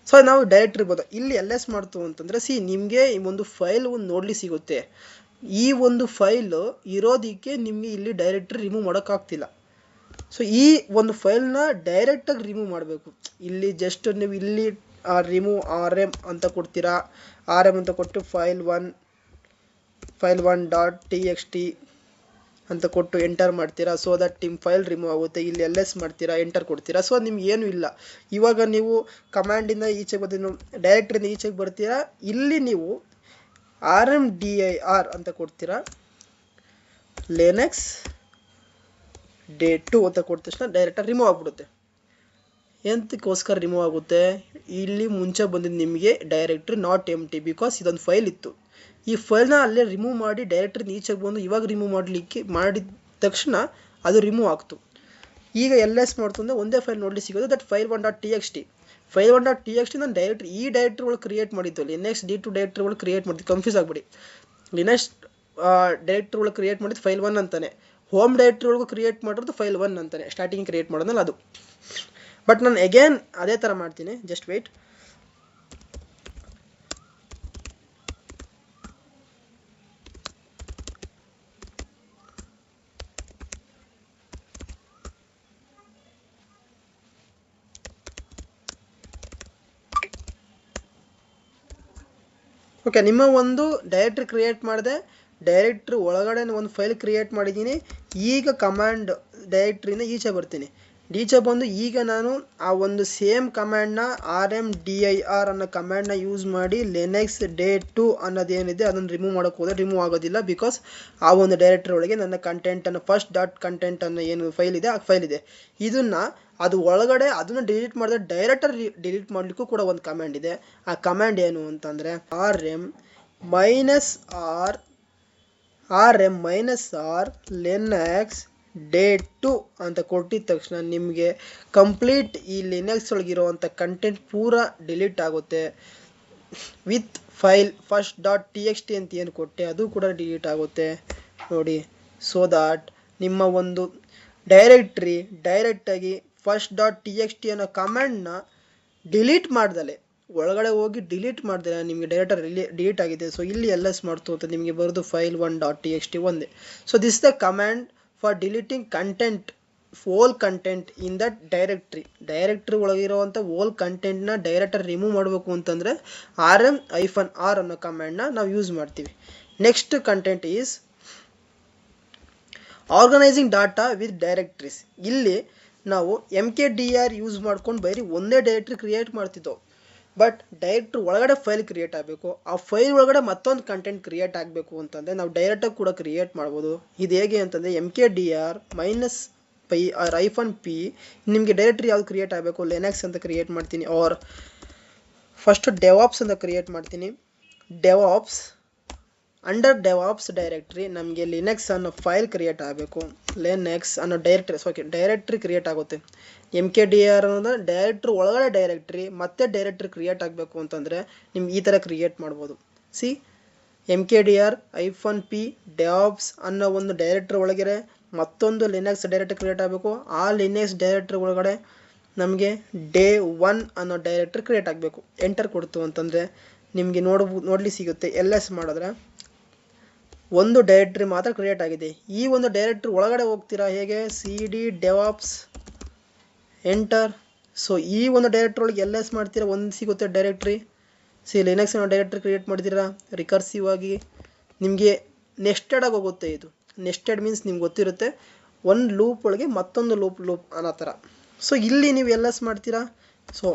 So ನಾವು ಡೈರೆಕ್ಟ್ರಿ ಬೋದು ಇಲ್ಲಿ LS ಮಾಡ್ತು ಅಂತಂದರೆ ನಿಮಗೆ ಈ ಒಂದು ಫೈಲ್ ಒಂದು ನೋಡ್ಲಿ ಸಿಗುತ್ತೆ. ಈ ಒಂದು ಫೈಲ್ ಇರೋದಕ್ಕೆ ನಿಮಗೆ ಇಲ್ಲಿ ಡೈರೆಕ್ಟ್ರಿ ರಿಮೂವ್ ಮಾಡೋಕ್ಕಾಗ್ತಿಲ್ಲ. ಸೊ ಈ ಒಂದು ಫೈಲ್ನ ಡೈರೆಕ್ಟಾಗಿ ರಿಮೂವ್ ಮಾಡಬೇಕು. ಇಲ್ಲಿ ಜಸ್ಟ್ ನೀವು ಇಲ್ಲಿ ರಿಮೂವ್ RM ಅಂತ ಕೊಡ್ತೀರಾ. RM ಅಂತ ಕೊಟ್ಟು file1 ಡಾಟ್ TXT ಅಂತ ಕೊಟ್ಟು ಎಂಟರ್ ಮಾಡ್ತೀರಾ. ಸೊ ದಟ್ ನಿಮ್ಮ ಫೈಲ್ ರಿಮೂವ್ ಆಗುತ್ತೆ. ಇಲ್ಲಿ LS ಮಾಡ್ತೀರಾ, ಎಂಟರ್ ಕೊಡ್ತೀರಾ. ಸೊ ನಿಮ್ಗೆ ಏನೂ ಇಲ್ಲ. ಇವಾಗ ನೀವು ಕಮಾಂಡಿಂದ ಈಚೆಗೆ ಬರ್ತೀವಿ, ಡೈರೆಕ್ಟ್ರಿಯಿಂದ ಈಚೆಗೆ ಬರ್ತೀರಾ. ಇಲ್ಲಿ ನೀವು RMDIR ಅಂತ ಕೊಡ್ತೀರಾ, ಲಿನಕ್ಸ್ ಡೇ2 ಅಂತ ಕೊಟ್ಟ ತಕ್ಷಣ ಡೈರೆಕ್ಟಾಗಿ ರಿಮೂವ್ ಆಗಿಬಿಡುತ್ತೆ. ಎಂತಕ್ಕೋಸ್ಕರ ರಿಮೂವ್ ಆಗುತ್ತೆ, ಇಲ್ಲಿ ಮುಂಚೆ ಬಂದಿದ್ದು ನಿಮಗೆ ಡೈರೆಕ್ಟ್ರಿ ನಾಟ್ ಎಂಟಿ, ಬಿಕಾಸ್ ಇದೊಂದು ಫೈಲ್ ಇತ್ತು. ಈ ಫೈಲ್ನ ಅಲ್ಲೇ ರಿಮೂವ್ ಮಾಡಿ ಡೈರೆಕ್ಟ್ರಿ ಈಚೆಗೆ ಬಂದು ಇವಾಗ ರಿಮೂವ್ ಮಾಡಿದ ತಕ್ಷಣ ಅದು ರಿಮೂವ್ ಆಗ್ತು. ಈಗ LS ಮಾಡ್ತು ಅಂದರೆ ಒಂದೇ ಫೈಲ್ ನೋಡಲಿಕ್ಕೆ ಸಿಗೋದು, ದಟ್ file1.txt. file1.txt ನಾನು ಡೈರೆಕ್ಟ್ರಿ ಈ ಡೈರೆಕ್ಟ್ರಿಗಳು ಕ್ರಿಯೇಟ್ ಮಾಡಿದ್ದು, ಲಿನಕ್ಸ್ D2 ಡೈರೆಕ್ಟ್ರಿಗಳು ಕ್ರಿಯೇಟ್ ಮಾಡಿದ್ದು, ಕನ್ಫ್ಯೂಸ್ ಆಗ್ಬಿಡಿ. ಲಿನಕ್ಸ್ ಡೈರೆಕ್ಟ್ರಿಗಳು ಕ್ರಿಯೇಟ್ ಮಾಡಿದ್ದು file1 ಅಂತಾನೆ, ಹೋಮ್ ಡೈರೆಕ್ಟ್ರಿ ಒಳಗೂ ಕ್ರಿಯೇಟ್ ಮಾಡಿರೋದು file1 ಅಂತಾನೆ, ಸ್ಟಾರ್ಟಿಂಗ್ ಕ್ರಿಯೇಟ್ ಮಾಡೋದಲ್ಲ ಅದು. ಬಟ್ ನಾನು ಅಗೇನ್ ಅದೇ ಥರ ಮಾಡ್ತೀನಿ, ಜಸ್ಟ್ ವೇಟ್. ಓಕೆ, ನಿಮ್ಮ ಒಂದು ಡೈರೆಕ್ಟ್ರಿ ಕ್ರಿಯೇಟ್ ಮಾಡಿದೆ, ಡೈರೆಕ್ಟ್ರಿ ಒಳಗಡೆ ಒಂದು ಫೈಲ್ ಕ್ರಿಯೇಟ್ ಮಾಡಿದ್ದೀನಿ. ಈಗ ಕಮಾಂಡ್ ಡೈರೆಕ್ಟ್ರಿಯಿಂದ ಈಚೆ ಬರ್ತೀನಿ. ಈಚೆ ಬಂದು ಈಗ ನಾನು ಆ ಒಂದು ಸೇಮ್ ಕಮ್ಯಾಂಡ್ನ rmdir ಅನ್ನೋ ಕಮ್ಯಾಂಡ್ನ ಯೂಸ್ ಮಾಡಿ ಲಿನಕ್ಸ್ day2 ಅನ್ನೋದೇನಿದೆ ಅದನ್ನು ರಿಮೂವ್ ಮಾಡೋಕ್ಕೆ ಹೋದರೆ ರಿಮೂವ್ ಆಗೋದಿಲ್ಲ, ಬಿಕಾಸ್ ಆ ಒಂದು ಡೈರೆಕ್ಟ್ರಿ ಒಳಗೆ ನನ್ನ ಕಂಟೆಂಟನ್ನು first.content ಅನ್ನೋ ಏನು ಫೈಲ್ ಇದೆ ಆ ಫೈಲ್ ಇದೆ. ಇದನ್ನು ಅದು ಒಳಗಡೆ ಅದನ್ನು ಡಿಲೀಟ್ ಮಾಡಿದ್ರೆ ಡೈರೆಕ್ಟರಿ ಡಿಲೀಟ್ ಮಾಡಲಿಕ್ಕೂ ಕೂಡ ಒಂದು ಕಮ್ಯಾಂಡ್ ಇದೆ. ಆ ಕಮ್ಯಾಂಡ್ ಏನು ಅಂತಂದರೆ rm-r linux day2 ಅಂತ ಕೊಟ್ಟಿದ ತಕ್ಷಣ ನಿಮಗೆ ಕಂಪ್ಲೀಟ್ ಈ ಲಿನಕ್ಸ್ ಒಳಗಿರುವಂಥ ಕಂಟೆಂಟ್ ಪೂರ ಡಿಲೀಟ್ ಆಗುತ್ತೆ. ವಿತ್ ಫೈಲ್ first.txt ಅಂತ ಏನು ಕೊಟ್ಟೆ ಅದು ಕೂಡ ಡಿಲೀಟ್ ಆಗುತ್ತೆ ನೋಡಿ. ಸೊ ದಾಟ್ ನಿಮ್ಮ ಒಂದು ಡೈರೆಕ್ಟ್ರಿ ಡೈರೆಕ್ಟಾಗಿ first.txt ಅನ್ನೋ ಕಮ್ಯಾಂಡ್ನ ಡಿಲೀಟ್ ಮಾಡ್ದಲೆ ಒಳಗಡೆ ಹೋಗಿ ಡಿಲೀಟ್ ಮಾಡ್ದಲೆ ನಿಮಗೆ ಡೈರೆಕ್ಟರ್ ಡಿಲೀಟ್ ಆಗಿದೆ. ಸೊ ಇಲ್ಲಿ LS ಮಾಡ್ತು ಅಂತ ನಿಮಗೆ ಬರೋದು file1.txt ಒಂದೇ. So this the command for deleting content, whole content in that directory ಒಳಗಿರುವಂಥ ಹೋಲ್ ಕಂಟೆಂಟ್ನ ಡೈರೆಕ್ಟರ್ ರಿಮೂವ್ ಮಾಡಬೇಕು ಅಂತಂದರೆ rm-r ಅನ್ನೋ ಕಮ್ಯಾಂಡ್ನ ನಾವು ಯೂಸ್ ಮಾಡ್ತೀವಿ. Next content is organising data with directories. ಇಲ್ಲಿ ನಾವು mkdir ಯೂಸ್ ಮಾಡ್ಕೊಂಡು ಬರೀ ಒಂದೇ ಡೈರೆಕ್ಟ್ರಿ ಕ್ರಿಯೇಟ್ ಮಾಡ್ತಿದ್ದೆವು. ಬಟ್ ಡೈರೆಕ್ಟ್ರಿ ಒಳಗಡೆ ಫೈಲ್ ಕ್ರಿಯೇಟ್ ಆಗಬೇಕು, ಆ ಫೈಲ್ ಒಳಗಡೆ ಮತ್ತೊಂದು ಕಂಟೆಂಟ್ ಕ್ರಿಯೇಟ್ ಆಗಬೇಕು ಅಂತಂದರೆ ನಾವು ಡೈರೆಕ್ಟಾಗಿ ಕೂಡ ಕ್ರಿಯೇಟ್ ಮಾಡ್ಬೋದು. ಇದು ಹೇಗೆ ಅಂತಂದರೆ mkdir -p ನಿಮಗೆ ಡೈರೆಕ್ಟ್ರಿ ಯಾವ್ದು ಕ್ರಿಯೇಟ್ ಆಗಬೇಕು, ಲಿನಕ್ಸ್ ಅಂತ ಕ್ರಿಯೇಟ್ ಮಾಡ್ತೀನಿ, ಆರ್ ಫಸ್ಟ್ ಡೆವಾಪ್ಸ್ ಅಂತ ಕ್ರಿಯೇಟ್ ಮಾಡ್ತೀನಿ. ಡೆವಾಪ್ಸ್ ಅಂಡರ್ ಡೆವಾಪ್ಸ್ ಡೈರೆಕ್ಟ್ರಿ ನಮಗೆ ಲಿನಕ್ಸ್ ಅನ್ನೋ ಫೈಲ್ ಕ್ರಿಯೇಟ್ ಆಗಬೇಕು. ಲಿನಕ್ಸ್ ಅನ್ನೋ ಡೈರೆಕ್ಟ್ರಿ ಕ್ರಿಯೇಟ್ ಆಗುತ್ತೆ. mkdir ಅನ್ನೋದು ಡೈರೆಕ್ಟ್ರಿ ಒಳಗಡೆ ಡೈರೆಕ್ಟ್ರಿ ಮತ್ತೆ ಡೈರೆಕ್ಟ್ರಿ ಕ್ರಿಯೇಟ್ ಆಗಬೇಕು ಅಂತಂದರೆ ನಿಮ್ಗೆ ಈ ಥರ ಕ್ರಿಯೇಟ್ ಮಾಡ್ಬೋದು. ಸಿ mkdir -p devops ಅನ್ನೋ ಒಂದು ಡೈರೆಕ್ಟ್ರಿ ಒಳಗಡೆ ಮತ್ತೊಂದು ಲಿನಕ್ಸ್ ಡೈರೆಕ್ಟ್ರಿ ಕ್ರಿಯೇಟ್ ಆಗಬೇಕು. ಆ ಲಿನಕ್ಸ್ ಡೈರೆಕ್ಟ್ರಿ ಒಳಗಡೆ ನಮಗೆ day1 ಅನ್ನೋ ಡೈರೆಕ್ಟ್ರಿ ಕ್ರಿಯೇಟ್ ಆಗಬೇಕು. ಎಂಟರ್ ಕೊಡ್ತು ಅಂತಂದರೆ ನಿಮಗೆ ನೋಡ್ಲಿಕ್ಕೆ ಸಿಗುತ್ತೆ. LS ಮಾಡಿದ್ರೆ ಒಂದು ಡೈರೆಕ್ಟ್ರಿ ಮಾತ್ರ ಕ್ರಿಯೇಟ್ ಆಗಿದೆ. ಈ ಒಂದು ಡೈರೆಕ್ಟ್ರಿ ಒಳಗಡೆ ಹೋಗ್ತೀರಾ ಹೇಗೆ, cd devops ಎಂಟರ್. ಸೊ ಈ ಒಂದು ಡೈರೆಕ್ಟ್ರಿ ಒಳಗೆ LS ಮಾಡ್ತೀರಾ, ಒಂದು ಸಿಗುತ್ತೆ ಡೈರೆಕ್ಟ್ರಿ. ಲಿನಕ್ಸ್ ಅನ್ನೋ ಡೈರೆಕ್ಟ್ರಿ ಕ್ರಿಯೇಟ್ ಮಾಡ್ತೀರಾ ರಿಕರ್ಸಿವ್ ಆಗಿ, ನಿಮಗೆ ನೆಸ್ಟೆಡ್ ಆಗಿ ಹೋಗುತ್ತೆ. ಇದು ನೆಸ್ಟೆಡ್ ಮೀನ್ಸ್ ನಿಮ್ಗೆ ಗೊತ್ತಿರುತ್ತೆ, ಒಂದು ಲೂಪ್ ಒಳಗೆ ಮತ್ತೊಂದು ಲೂಪ್ ಅನ್ನೋ ಥರ. ಸೊ ಇಲ್ಲಿ ನೀವು LS ಮಾಡ್ತೀರಾ. ಸೊ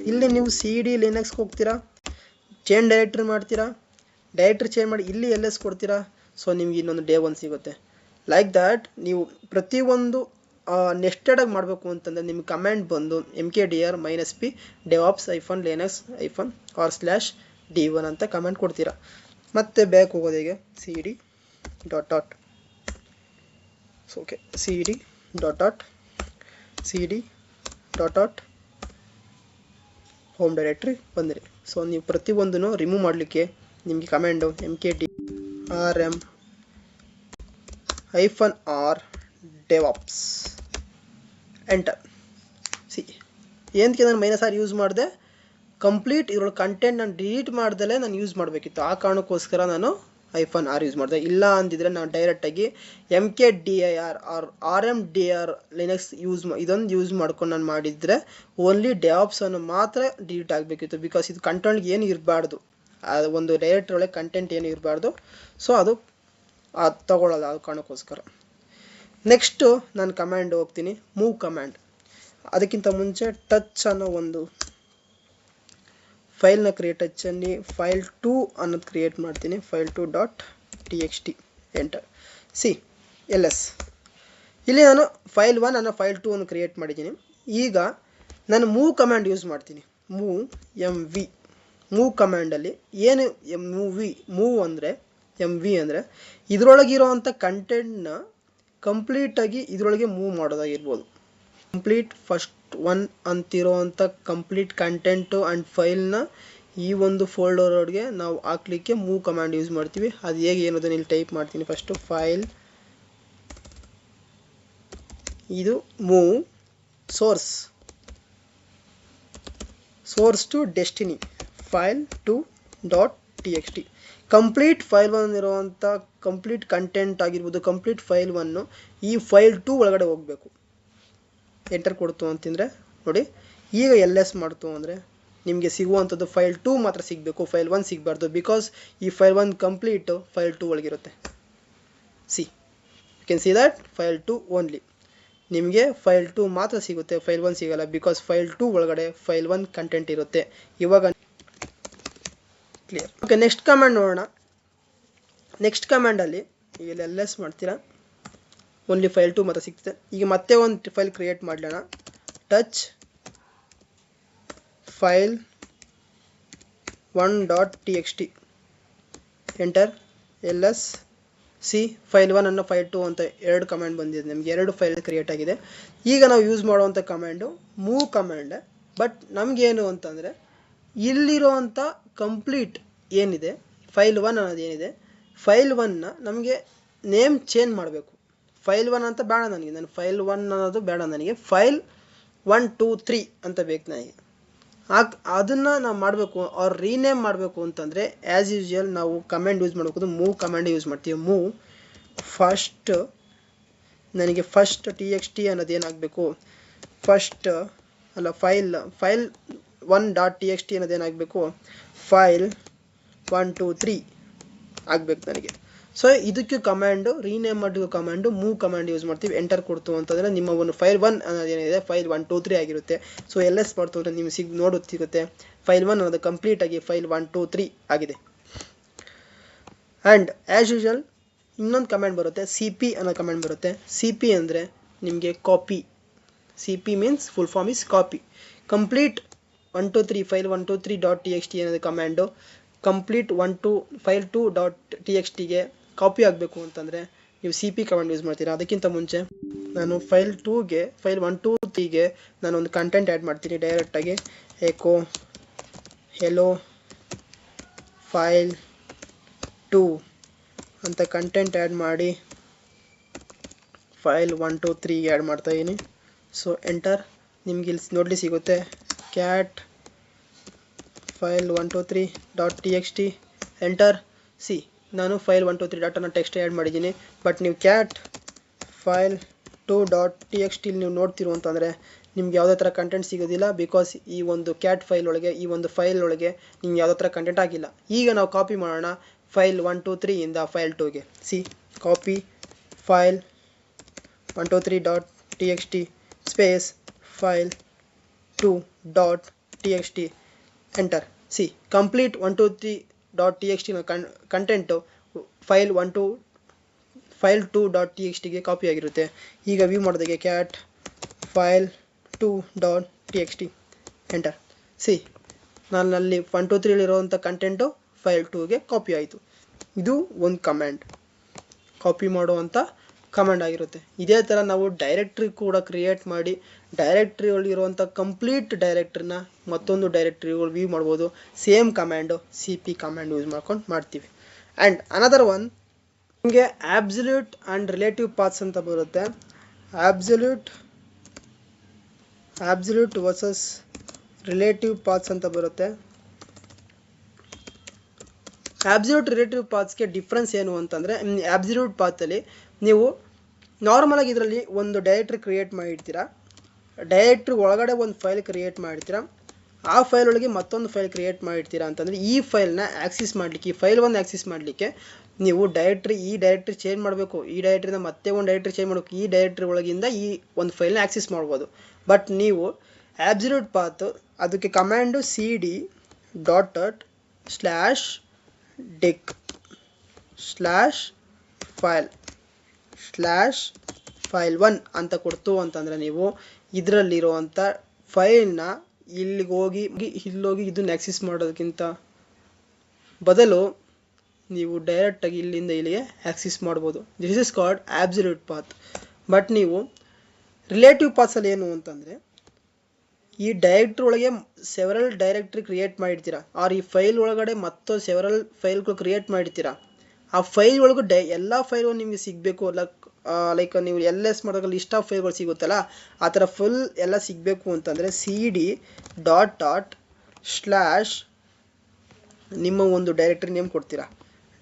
ಇಲ್ಲಿ ನೀವು cd ಲಿನಕ್ಸ್ಗೆ ಹೋಗ್ತೀರಾ, ಚೇಂಜ್ ಡೈರೆಕ್ಟ್ರಿ ಮಾಡ್ತೀರಾ, ಡೈರೆಕ್ಟ್ರಿ ಚೇಂಜ್ ಮಾಡಿ ಇಲ್ಲಿ LS ಕೊಡ್ತೀರಾ. ಸೊ ನಿಮ್ಗೆ ಇನ್ನೊಂದು day1 ಸಿಗುತ್ತೆ. ಲೈಕ್ ದ್ಯಾಟ್ ನೀವು ಪ್ರತಿಯೊಂದು ನೆಸ್ಟೆಡ್ ಆಗಿ ಮಾಡಬೇಕು ಅಂತಂದರೆ ನಿಮ್ಗೆ ಕಮ್ಯಾಂಡ್ ಬಂದು mkdir -p devops -linux /d1 ಅಂತ ಕಮೆಂಟ್ ಕೊಡ್ತೀರಾ. ಮತ್ತೆ ಬ್ಯಾಕ್ ಹೋಗೋದು ಹೇಗೆ, cd dot okay cd dot home directory ಬಂದಿರಿ. ಸೊ ನೀವು ಪ್ರತಿಯೊಂದನ್ನು ರಿಮೂವ್ ಮಾಡಲಿಕ್ಕೆ ನಿಮಗೆ command mkdir rm-r devops enter. C ಏನಕ್ಕೆ ನಾನು -r ಯೂಸ್ ಮಾಡಿದೆ, ಕಂಪ್ಲೀಟ್ ಇದ್ರೊಳಗೆ ಕಂಟೆಂಟ್ ನಾನು ಡಿಲೀಟ್ ಮಾಡ್ದಲೇ ನಾನು ಯೂಸ್ ಮಾಡಬೇಕಿತ್ತು. ಆ ಕಾರಣಕ್ಕೋಸ್ಕರ ನಾನು -r ಯೂಸ್ ಮಾಡಿದೆ. ಇಲ್ಲ ಅಂದಿದ್ರೆ ನಾನು ಡೈರೆಕ್ಟಾಗಿ mkdir rmdir ಲಿನಕ್ಸ್ ಇದೊಂದು ಯೂಸ್ ಮಾಡ್ಕೊಂಡು ನಾನು ಮಾಡಿದರೆ ಓನ್ಲಿ ಡೆವಾಪ್ಸ್ ಅನ್ನು ಮಾತ್ರ ಡಿಲೀಟ್ ಆಗಬೇಕಿತ್ತು. ಬಿಕಾಸ್ ಇದು ಕಂಟೆಂಟ್ಗೆ ಏನು ಇರಬಾರ್ದು, ಒಂದು ಡೈರೆಕ್ಟ್ರಿ ಒಳಗೆ ಕಂಟೆಂಟ್ ಏನು ಇರಬಾರ್ದು. ಸೊ ಅದು ತಗೊಳ್ಳೋಲ್ಲ, ಅದು ಕಾರಣಕ್ಕೋಸ್ಕರ. ನೆಕ್ಸ್ಟು ನಾನು ಕಮ್ಯಾಂಡ್ ಹೋಗ್ತೀನಿ, ಮೂವ್ ಕಮ್ಯಾಂಡ್. ಅದಕ್ಕಿಂತ ಮುಂಚೆ ಟಚ್ ಅನ್ನೋ ಒಂದು ಫೈಲ್ನ ಟಚ್ಚಲ್ಲಿ file2 ಅನ್ನೋದು ಕ್ರಿಯೇಟ್ ಮಾಡ್ತೀನಿ, file2.txt ಎಂಟರ್. ಸಿ LS ಇಲ್ಲಿ ನಾನು file1 ಅನ್ನೋ file2 ಅನ್ನು ಕ್ರಿಯೇಟ್ ಮಾಡಿದ್ದೀನಿ. ಈಗ ನಾನು ಮೂವ್ ಕಮಾಂಡ್ ಯೂಸ್ ಮಾಡ್ತೀನಿ. ಮೂವ್ ಕಮಾಂಡಲ್ಲಿ ಏನು ಮೂವ್ ಅಂದರೆ MV ಅಂದರೆ ಇದರೊಳಗಿರೋವಂಥ ಕಂಟೆಂಟ್ನ ಕಂಪ್ಲೀಟಾಗಿ ಇದರೊಳಗೆ ಮೂವ್ ಮಾಡೋದಾಗಿರ್ಬೋದು. ಕಂಪ್ಲೀಟ್ ಫಸ್ಟ್ ಒನ್ ಅಂತಿರೋವಂಥ ಕಂಪ್ಲೀಟ್ ಕಂಟೆಂಟು ಆ್ಯಂಡ್ ಫೈಲ್ನ ಈ ಒಂದು ಫೋಲ್ಡರ್ ಒಳಗೆ ನಾವು ಹಾಕ್ಲಿಕ್ಕೆ ಮೂವ್ ಕಮಾಂಡ್ ಯೂಸ್ ಮಾಡ್ತೀವಿ. ಅದು ಹೇಗೆ ಏನೋದನ್ನು ಇಲ್ಲಿ ಟೈಪ್ ಮಾಡ್ತೀನಿ. ಫಸ್ಟು ಫೈಲ್, ಇದು move source to destiny file to .txt. Complete file 1 ಇರುವಂಥ ಕಂಪ್ಲೀಟ್ ಕಂಟೆಂಟ್ ಆಗಿರ್ಬೋದು, ಕಂಪ್ಲೀಟ್ ಫೈಲ್ 1 ಈ ಫೈಲ್ 2 ಒಳಗಡೆ ಹೋಗಬೇಕು. ಎಂಟರ್ ಕೊಡ್ತು ಅಂತಂದರೆ ನೋಡಿ, ಈಗ LS ಮಾಡ್ತು ಅಂದರೆ ನಿಮಗೆ ಸಿಗುವಂಥದ್ದು ಫೈಲ್ 2 ಮಾತ್ರ ಸಿಗಬೇಕು, ಫೈಲ್ 1 ಸಿಗಬಾರ್ದು. ಬಿಕಾಸ್ ಈ ಫೈಲ್ 1 ಕಂಪ್ಲೀಟ್ ಫೈಲ್ 2 ಒಳಗಿರುತ್ತೆ. You can see that file 2 only. ನಿಮಗೆ ಫೈಲ್ 2 ಮಾತ್ರ ಸಿಗುತ್ತೆ, ಫೈಲ್ 1 ಸಿಗಲ್ಲ. ಬಿಕಾಸ್ ಫೈಲ್ 2 ಒಳಗಡೆ ಫೈಲ್ 1 ಕಂಟೆಂಟ್ ಇರುತ್ತೆ. ಇವಾಗ ಕ್ಲಿಯರ್. ಓಕೆ, ನೆಕ್ಸ್ಟ್ ಕಮಾಂಡ್ ನೋಡೋಣ. ನೆಕ್ಸ್ಟ್ ಕಮಾಂಡಲ್ಲಿ ಈಗ LS ಮಾಡ್ತೀರಾ, ಓನ್ಲಿ ಫೈಲ್ 2 ಮಾತ್ರ ಸಿಗ್ತದೆ. ಈಗ ಮತ್ತೆ ಒಂದು ಫೈಲ್ ಕ್ರಿಯೇಟ್ ಮಾಡಲೋಣ. Touch file 1.txt enter LS file 1 ಅನ್ನು ಫೈಲ್ 2 ಅಂತ ಎರಡು ಕಮಾಂಡ್ ಬಂದಿದೆ. ನಮಗೆ ಎರಡು ಫೈಲ್ ಕ್ರಿಯೇಟ್ ಆಗಿದೆ. ಈಗ ನಾವು ಯೂಸ್ ಮಾಡುವಂಥ ಕಮಾಂಡು ಮೂವ್ ಕಮಾಂಡ್. ಬಟ್ ನಮಗೇನು ಅಂತಂದರೆ ಇಲ್ಲಿರೋವಂಥ ಕಂಪ್ಲೀಟ್ ಏನಿದೆ ಫೈಲ್ 1 ಅನ್ನೋದು ಏನಿದೆ, ಫೈಲ್ 1ನ ನಮಗೆ ನೇಮ್ ಚೇಂಜ್ ಮಾಡಬೇಕು. ಫೈಲ್ 1 ಅಂತ ಬೇಡ ನನಗೆ, ನಾನು ಫೈಲ್ 1 ಅನ್ನೋದು ಬೇಡ ನನಗೆ, ಫೈಲ್ 1 2 3 ಅಂತ ಬೇಕು ನನಗೆ. ಅದನ್ನು ನಾವು ಮಾಡಬೇಕು ಅವ್ರು ರೀನೇಮ್ ಮಾಡಬೇಕು ಅಂತಂದರೆ ಆ್ಯಸ್ ಯೂಶುವಲ್ ನಾವು ಕಮಾಂಡ್ ಯೂಸ್ ಮಾಡಬೇಕು. ಮೂವ್ ಕಮಾಂಡ್ ಯೂಸ್ ಮಾಡ್ತೀವಿ. ಮೂವ್ ಫಸ್ಟ್ ನನಗೆ ಫಸ್ಟ್ TXT ಅನ್ನೋದು ಏನಾಗಬೇಕು, ಫಸ್ಟ್ ಅಲ್ಲ ಫೈಲ್ 1.txt ಅನ್ನೋದು ಏನಾಗಬೇಕು, ಫೈಲ್ 1 2 3 ಆಗಬೇಕು ನನಗೆ. ಸೊ ಇದಕ್ಕೆ ಕಮಾಂಡು ರೀನೇಮ್ ಮಾಡೋ ಕಮಾಂಡು ಮೂವ್ ಕಮಾಂಡ್ ಯೂಸ್ ಮಾಡ್ತೀವಿ. ಎಂಟರ್ ಕೊಡ್ತು ಅಂತಂದರೆ ನಿಮ್ಮ ಒಂದು ಫೈಲ್ 1 ಅನ್ನೋದು ಏನಿದೆ ಫೈಲ್ 1 2 3 ಆಗಿರುತ್ತೆ. ಸೊ LS ಮಾಡ್ತು ಅಂದರೆ ನಿಮಗೆ ಸಿಗುತ್ತೆ ಫೈಲ್ 1 ಅನ್ನೋದು ಕಂಪ್ಲೀಟಾಗಿ ಫೈಲ್ 1 2 3 ಆಗಿದೆ. ಆ್ಯಂಡ್ ಆ್ಯಸ್ ಯೂಶುವಲ್ ಇನ್ನೊಂದು ಕಮಾಂಡ್ ಬರುತ್ತೆ, CP ಅನ್ನೋ ಕಮಾಂಡ್ ಬರುತ್ತೆ. CP ಅಂದರೆ ನಿಮಗೆ copy. CP means full form is copy. Complete 1 2 3 file 1 2 3.txt ಅನ್ನೋದು ಕಮಾಂಡು ಕಂಪ್ಲೀಟ್ ಫೈಲ್ 2.txtಗೆ ಕಾಪಿ ಆಗಬೇಕು ಅಂತಂದರೆ ನೀವು CP ಕಮಾಂಡ್ ಯೂಸ್ ಮಾಡ್ತೀರಾ. ಅದಕ್ಕಿಂತ ಮುಂಚೆ ನಾನು ಫೈಲ್ 2ಗೆ ಫೈಲ್ 1 2 3ಗೆ ನಾನೊಂದು ಕಂಟೆಂಟ್ ಆ್ಯಡ್ ಮಾಡ್ತೀನಿ. ಡೈರೆಕ್ಟಾಗಿ ಎಕೋ ಹೆಲೋ ಫೈಲ್ 2 ಅಂತ ಕಂಟೆಂಟ್ ಆ್ಯಡ್ ಮಾಡಿ ಫೈಲ್ 1 2 3ಗೆ ಆ್ಯಡ್ ಮಾಡ್ತಾಯಿದ್ದೀನಿ. So enter. ನಿಮ್ಗೆ ಇಲ್ಲಿ ನೋಡಲಿ ಸಿಗುತ್ತೆ ಕ್ಯಾಟ್ ಫೈಲ್ 1 2 3.txt ಎಂಟರ್. ನಾನು ಫೈಲ್ 1 2 3 ಡಾಟನ್ನು ಟೆಕ್ಸ್ಟ್ ಆ್ಯಡ್ ಮಾಡಿದ್ದೀನಿ. ಬಟ್ ನೀವು ಕ್ಯಾಟ್ ಫೈಲ್ 2.txt ನೀವು ನೋಡ್ತಿರೋ ಅಂತಂದರೆ ನಿಮ್ಗೆ ಯಾವುದೇ ಥರ ಕಂಟೆಂಟ್ ಸಿಗೋದಿಲ್ಲ. ಬಿಕಾಸ್ ಈ ಒಂದು ಕ್ಯಾಟ್ ಫೈಲ್ ಒಳಗೆ ಈ ಒಂದು ಫೈಲ್ ಒಳಗೆ ನಿಮ್ಗೆ ಯಾವುದೇ ಥರ ಕಂಟೆಂಟ್ ಆಗಿಲ್ಲ. ಈಗ ನಾವು ಕಾಪಿ ಮಾಡೋಣ ಫೈಲ್ 1 2 3 ಇಂದ ಫೈಲ್ 2ಗೆ. Copy file 1 2 3.txt space file 2.txt enter. Complete 1 2 3.txt content file 2.txtಗೆ ಕಾಪಿ ಆಗಿರುತ್ತೆ. ಈಗ ವ್ಯೂ ಮಾಡೋದಕ್ಕೆ ಕ್ಯಾಟ್ ಫೈಲ್ 2.txt ಎಂಟರ್. ನನ್ನಲ್ಲಿ 1 2 3 ಇರೋವಂಥ ಕಂಟೆಂಟು ಫೈಲ್ 2ಗೆ ಕಾಪಿ ಆಯಿತು. ಇದು ಒಂದು ಕಮಾಂಡ್, ಕಾಪಿ ಮಾಡುವಂಥ ಕಮಾಂಡ್ ಆಗಿರುತ್ತೆ. ಇದೇ ಥರ ನಾವು ಡೈರೆಕ್ಟ್ರಿ ಕೂಡ ಕ್ರಿಯೇಟ್ ಮಾಡಿ ಡೈರೆಕ್ಟ್ರಿ ಒಳಗಿರುವಂಥ ಕಂಪ್ಲೀಟ್ ಡೈರೆಕ್ಟ್ರಿನ ಮತ್ತೊಂದು ಡೈರೆಕ್ಟ್ರಿ ವ್ಯೂ ಮಾಡ್ಬೋದು. Same command CP command use ಮಾಡ್ಕೊಂಡು ಮಾಡ್ತೀವಿ. ಆ್ಯಂಡ್ ಅನದರ್ ಒನ್ ನಿಮಗೆ ಆಬ್ಸಲ್ಯೂಟ್ ಆ್ಯಂಡ್ ರಿಲೇಟಿವ್ ಪಾತ್ಸ್ ಅಂತ ಬರುತ್ತೆ. ಆಬ್ಸಲ್ಯೂಟ್ ವರ್ಸಸ್ ರಿಲೇಟಿವ್ ಪಾತ್ಸ್ ಅಂತ ಬರುತ್ತೆ. ಆಬ್ಸಲ್ಯೂಟ್ ರಿಲೇಟಿವ್ ಪಾತ್ಸ್ಗೆ ಡಿಫ್ರೆನ್ಸ್ ಏನು ಅಂತಂದರೆ, ಆಬ್ಸಲ್ಯೂಟ್ ಪಾತಲ್ಲಿ ನೀವು ನಾರ್ಮಲಾಗಿ ಇದರಲ್ಲಿ ಒಂದು ಡೈರೆಕ್ಟ್ರಿ ಕ್ರಿಯೇಟ್ ಮಾಡಿರ್ತೀರ, ಡೈರೆಕ್ಟ್ರಿ ಒಳಗಡೆ ಒಂದು ಫೈಲ್ ಕ್ರಿಯೇಟ್ ಮಾಡಿರ್ತೀರ, ಆ ಫೈಲ್ ಒಳಗೆ ಮತ್ತೊಂದು ಫೈಲ್ ಕ್ರಿಯೇಟ್ ಮಾಡಿರ್ತೀರ ಅಂತಂದರೆ ಈ ಫೈಲ್ನ ಆಕ್ಸೆಸ್ ಮಾಡಲಿಕ್ಕೆ, ಈ ಫೈಲ್ ಒಂದು ಆಕ್ಸೆಸ್ ಮಾಡಲಿಕ್ಕೆ ನೀವು ಈ ಡೈರೆಕ್ಟ್ರಿ ಚೇಂಜ್ ಮಾಡಬೇಕು, ಈ ಡೈರೆಕ್ಟ್ರಿನ ಮತ್ತೆ ಒಂದು ಡೈರೆಕ್ಟ್ರಿ ಚೇಂಜ್ ಮಾಡಬೇಕು, ಈ ಡೈರೆಕ್ಟ್ರಿ ಒಳಗಿಂದ ಈ ಒಂದು ಫೈಲ್ನ ಆಕ್ಸೆಸ್ ಮಾಡ್ಬೋದು. ಬಟ್ ನೀವು ಆಬ್ಸಲ್ಯೂಟ್ ಪಾತ್ ಅದಕ್ಕೆ ಕಮಾಂಡು CD /dict /file1 ಅಂತ ಕೊಡ್ತು ಅಂತಂದರೆ ನೀವು ಇದರಲ್ಲಿರುವಂಥ ಫೈಲ್ನ ಇಲ್ಲಿಗೆ ಹೋಗಿ ಇಲ್ಲೋಗಿ ಇದನ್ನ ಆಕ್ಸೆಸ್ ಮಾಡೋದಕ್ಕಿಂತ ಬದಲು ನೀವು ಡೈರೆಕ್ಟಾಗಿ ಇಲ್ಲಿಂದ ಇಲ್ಲಿಗೆ ಆಕ್ಸೆಸ್ ಮಾಡ್ಬೋದು. This is called absolute path. But ನೀವು ರಿಲೇಟಿವ್ ಪಾತ್ಸಲ್ಲಿ ಏನು ಅಂತಂದರೆ, ಈ ಡೈರೆಕ್ಟ್ರಿ ಒಳಗೆ ಸೆವೆರಲ್ ಡೈರೆಕ್ಟ್ರಿ ಕ್ರಿಯೇಟ್ ಮಾಡಿರ್ತೀರಾ, ಆರ್ ಈ ಫೈಲ್ ಒಳಗಡೆ ಮತ್ತು ಸೆವೆರಲ್ ಫೈಲ್ಗಳು ಕ್ರಿಯೇಟ್ ಮಾಡಿರ್ತೀರಾ. ಆ ಫೈಲ್ ಒಳಗೂ ಎಲ್ಲ ಫೈಲು ನಿಮಗೆ ಸಿಗಬೇಕು. ಲೈಕ್ ನೀವು LS ಮಾಡಿದಾಗ ಲಿಸ್ಟ್ ಆಫ್ ಫೈಲ್ಗಳು ಸಿಗುತ್ತಲ್ಲ, ಆ ಥರ ಫುಲ್ ಎಲ್ಲ ಸಿಗಬೇಕು ಅಂತಂದರೆ cd ... ನಿಮ್ಮ ಒಂದು ಡೈರೆಕ್ಟ್ರಿ ನೇಮ್ ಕೊಡ್ತೀರಾ.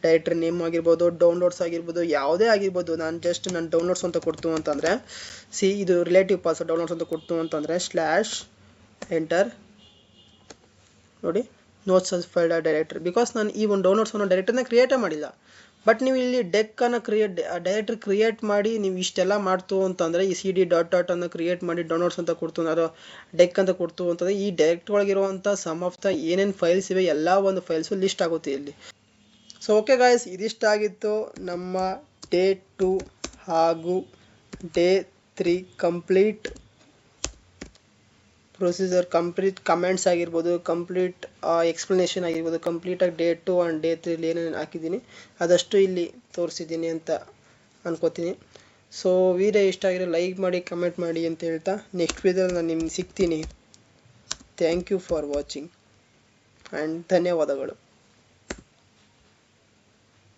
ಡೈರೆಕ್ಟ್ರಿ ನೇಮ್ ಆಗಿರ್ಬೋದು, ಡೌನ್ಲೋಡ್ಸ್ ಆಗಿರ್ಬೋದು, ಯಾವುದೇ ಆಗಿರ್ಬೋದು. ನಾನು ಡೌನ್ಲೋಡ್ಸ್ ಅಂತ ಕೊಡ್ತು ಅಂತಂದರೆ ಇದು ರಿಲೇಟಿವ್ ಪಾಸ್ ಡೌನ್ಲೋಡ್ಸ್ ಅಂತ ಕೊಡ್ತು ಅಂತಂದರೆ /ಎಂಟರ್ ನೋಡಿ, ನೋಟ್ಸ್ ಫೈಲ್ ಡೈರೆಕ್ಟ್ರಿ. ಬಿಕಾಸ್ ನಾನು ಈ ಒಂದು ಡೌನ್ಲೋಡ್ಸ್ ಅನ್ನೋ ಡೈರೆಕ್ಟ್ರಿನ ಕ್ರಿಯೇಟೇ ಮಾಡಿಲ್ಲ. ಬಟ್ ನೀವು ಇಲ್ಲಿ ಡೆಕ್ಕನ್ನು ಡೈರೆಕ್ಟ್ರಿ ಕ್ರಿಯೇಟ್ ಮಾಡಿ ನೀವು ಇಷ್ಟೆಲ್ಲ ಮಾಡ್ತು ಅಂತಂದರೆ ಈ cd ... ಅನ್ನು ಕ್ರಿಯೇಟ್ ಮಾಡಿ ಡೌನ್ಲೋಡ್ಸ್ ಅಂತ ಕೊಡ್ತು, ಅದು ಡೆಕ್ ಅಂತ ಕೊಡ್ತು ಅಂತಂದರೆ ಈ ಡೈರೆಕ್ಟ್ ಒಳಗಿರುವಂಥ ಸಮ್ ಆಫ್ ದ ಏನೇನು ಫೈಲ್ಸ್ ಇವೆ ಎಲ್ಲ ಒಂದು ಫೈಲ್ಸು ಲಿಸ್ಟ್ ಆಗುತ್ತೆ ಇಲ್ಲಿ. ಸೊ ಓಕೆ ಗಾಯ್ಸ್, ಇದಿಷ್ಟಾಗಿತ್ತು ನಮ್ಮ ಡೇ 2 ಹಾಗೂ day 3 complete procedure, complete comments ಆಗಿರ್ಬೋದು, ಕಂಪ್ಲೀಟ್ ಎಕ್ಸ್ಪ್ಲನೇಷನ್ ಆಗಿರ್ಬೋದು. ಕಂಪ್ಲೀಟಾಗಿ ಡೇ 2 ಆ್ಯಂಡ್ ಡೇ 3 ಏನೇನು ಹಾಕಿದ್ದೀನಿ ಅದಷ್ಟು ಇಲ್ಲಿ ತೋರಿಸಿದ್ದೀನಿ ಅಂತ ಅನ್ಕೋತೀನಿ. ಸೊ ವಿಡಿಯೋ ಇಷ್ಟ ಆಗಿರೋ ಲೈಕ್ ಮಾಡಿ, ಕಮೆಂಟ್ ಮಾಡಿ ಅಂತ ಹೇಳ್ತಾ ನೆಕ್ಸ್ಟ್ ವಿಡಿಯೋದಲ್ಲಿ ನಾನು ನಿಮ್ಗೆ ಸಿಗ್ತೀನಿ. Thank you for watching and ಧನ್ಯವಾದಗಳು.